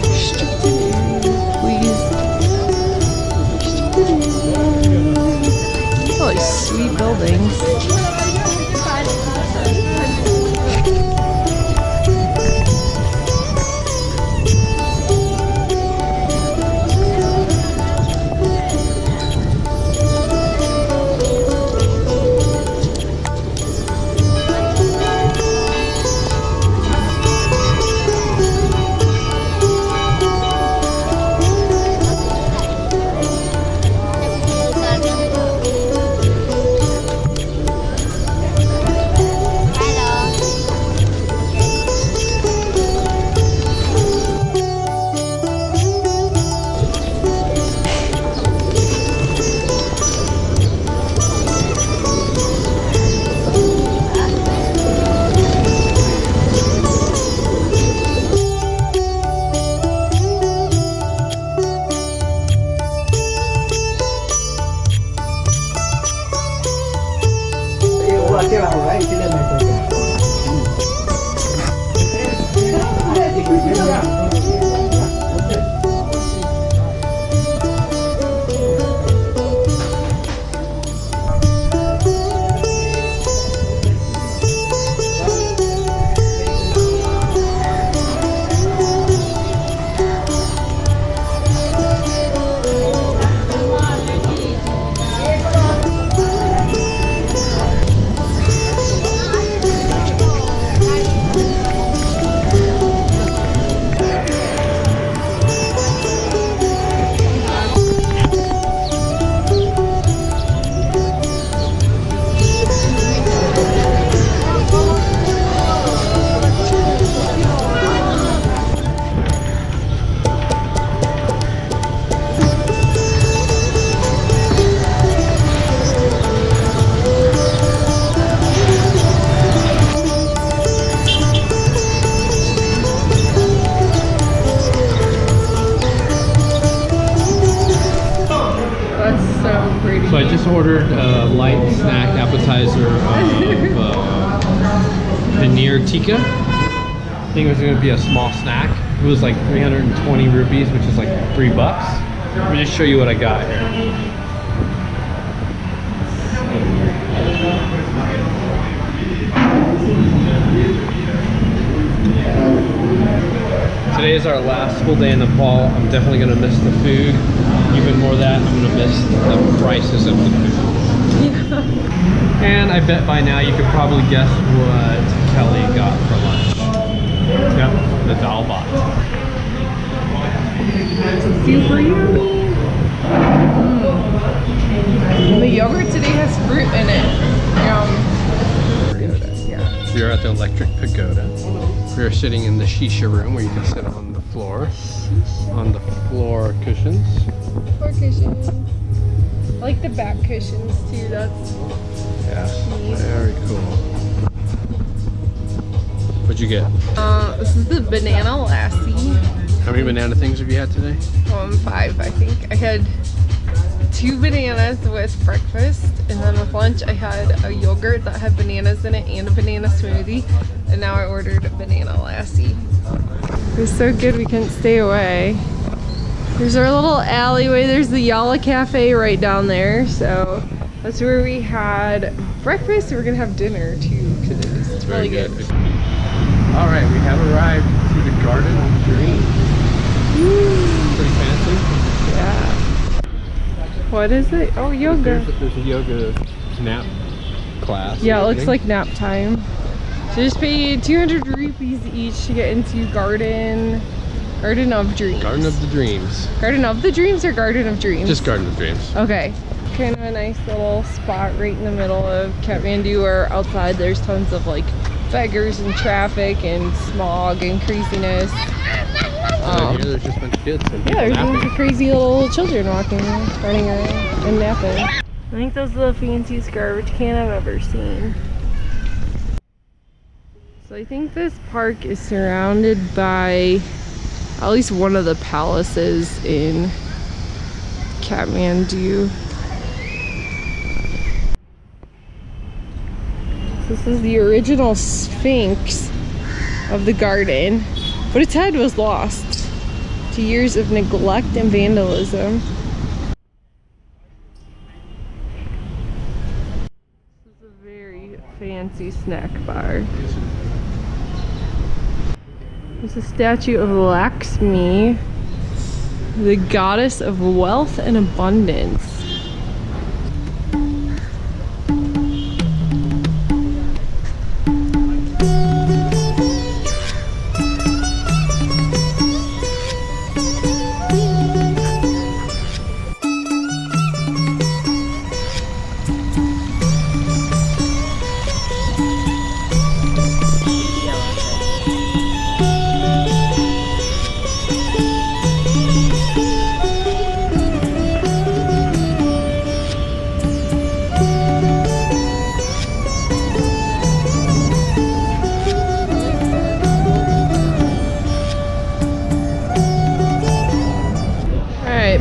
Restricted area, please. Restricted area. Oh, these sweet buildings. So I just ordered a light snack appetizer of paneer tikka. I think it was going to be a small snack. It was like 320 rupees, which is like $3. Let me just show you what I got here. Today is our last full day in Nepal. I'm definitely going to miss the food. Even more that, I'm going to miss the prices of the food. Yeah. And I bet by now you could probably guess what Kelly got for lunch. Yep, the dal bhat. Super yummy. The yogurt today has fruit in it. Yeah. We are at the Electric Pagoda. We are sitting in the shisha room where you can sit on the floor. On the floor cushions. Floor cushions. I like the back cushions too. That's Yeah, neat. very cool. What'd you get? This is the banana lassie. How many banana things have you had today? 5, I think. I had 2 bananas with breakfast, and then with lunch I had a yogurt that had bananas in it and a banana smoothie, and now I ordered a banana lassie. It was so good we couldn't stay away. There's our little alleyway. There's the Yala Cafe right down there, so that's where we had breakfast. We're gonna have dinner too, because it's really good. All right, we have arrived to the Garden of Dreams. Pretty fancy. Yeah. What is it? Oh, yoga. There's a yoga nap class. Yeah, it looks like nap time. So just pay 200 rupees each to get into Garden of Dreams. Garden of the Dreams. Garden of the Dreams or Garden of Dreams? Just Garden of Dreams. Okay. Kind of a nice little spot right in the middle of Kathmandu, where outside there's tons of like beggars and traffic and smog and craziness. And here there's just a bunch of kids and people Yeah, there's a bunch napping. of crazy little children walking, running around and napping. I think those are the fanciest garbage can I've ever seen. So I think this park is surrounded by at least one of the palaces in Kathmandu. This is the original Sphinx of the garden, but its head was lost to years of neglect and vandalism. This is a very fancy snack bar. There's a statue of Lakshmi, the goddess of wealth and abundance.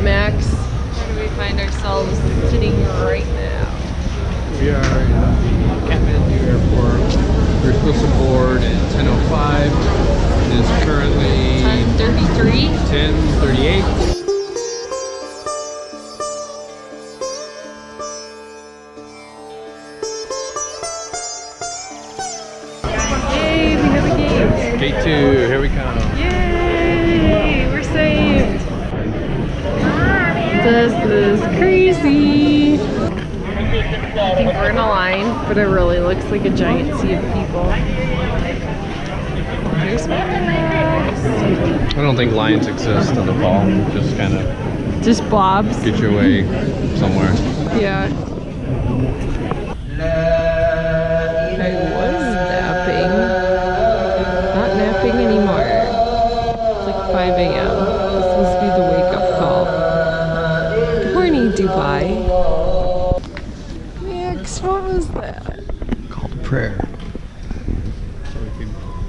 Max, where do we find ourselves sitting right now? We are in Kathmandu Airport. We're supposed to board at 10:05. It is currently 10:33. 10:38. Yay, we have a gate. Gate 2, here we come. Yay, we're saved. This is crazy. I think we're in a line, but it really looks like a giant sea of people. There's Max. I don't think lines exist in Nepal. Just kind of Just blobs. get your way somewhere. Yeah. I was napping. Not napping anymore. It's like 5 a.m. This must be the wake-up call. Good morning, Dubai. Max, what was that? Called prayer.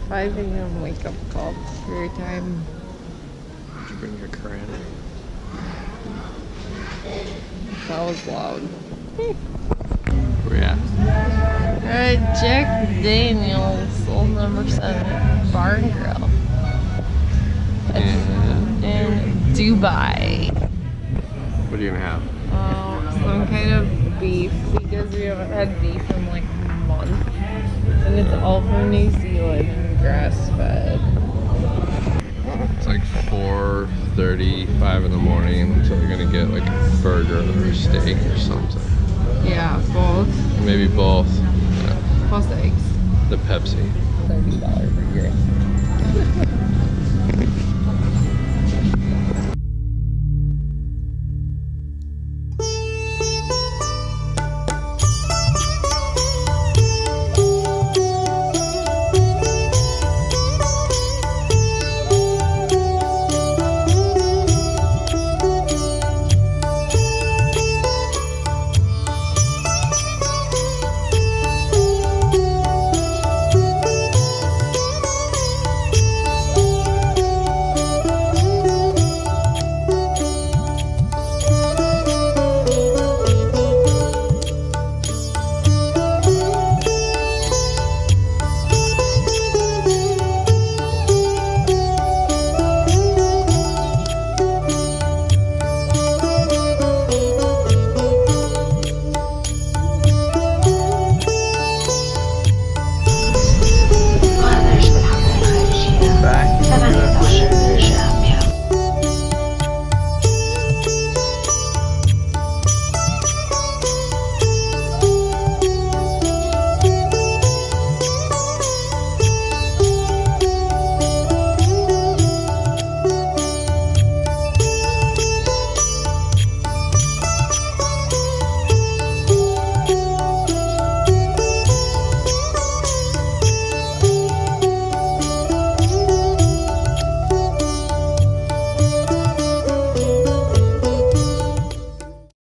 5 a.m. wake-up call. Prayer time. Did you bring your Quran? That was loud. Where you at? Alright, Jack Daniels, old number 7, Bar and Grill. And In Dubai. what are you gonna have? Some kind of beef, because we haven't had beef in like a month. And it's all from New Zealand and grass-fed. It's like 4:35 in the morning, so we're gonna get like a burger or a steak or something. Yeah, both. Maybe both. Yeah. Plus eggs. The Pepsi. $30 burger.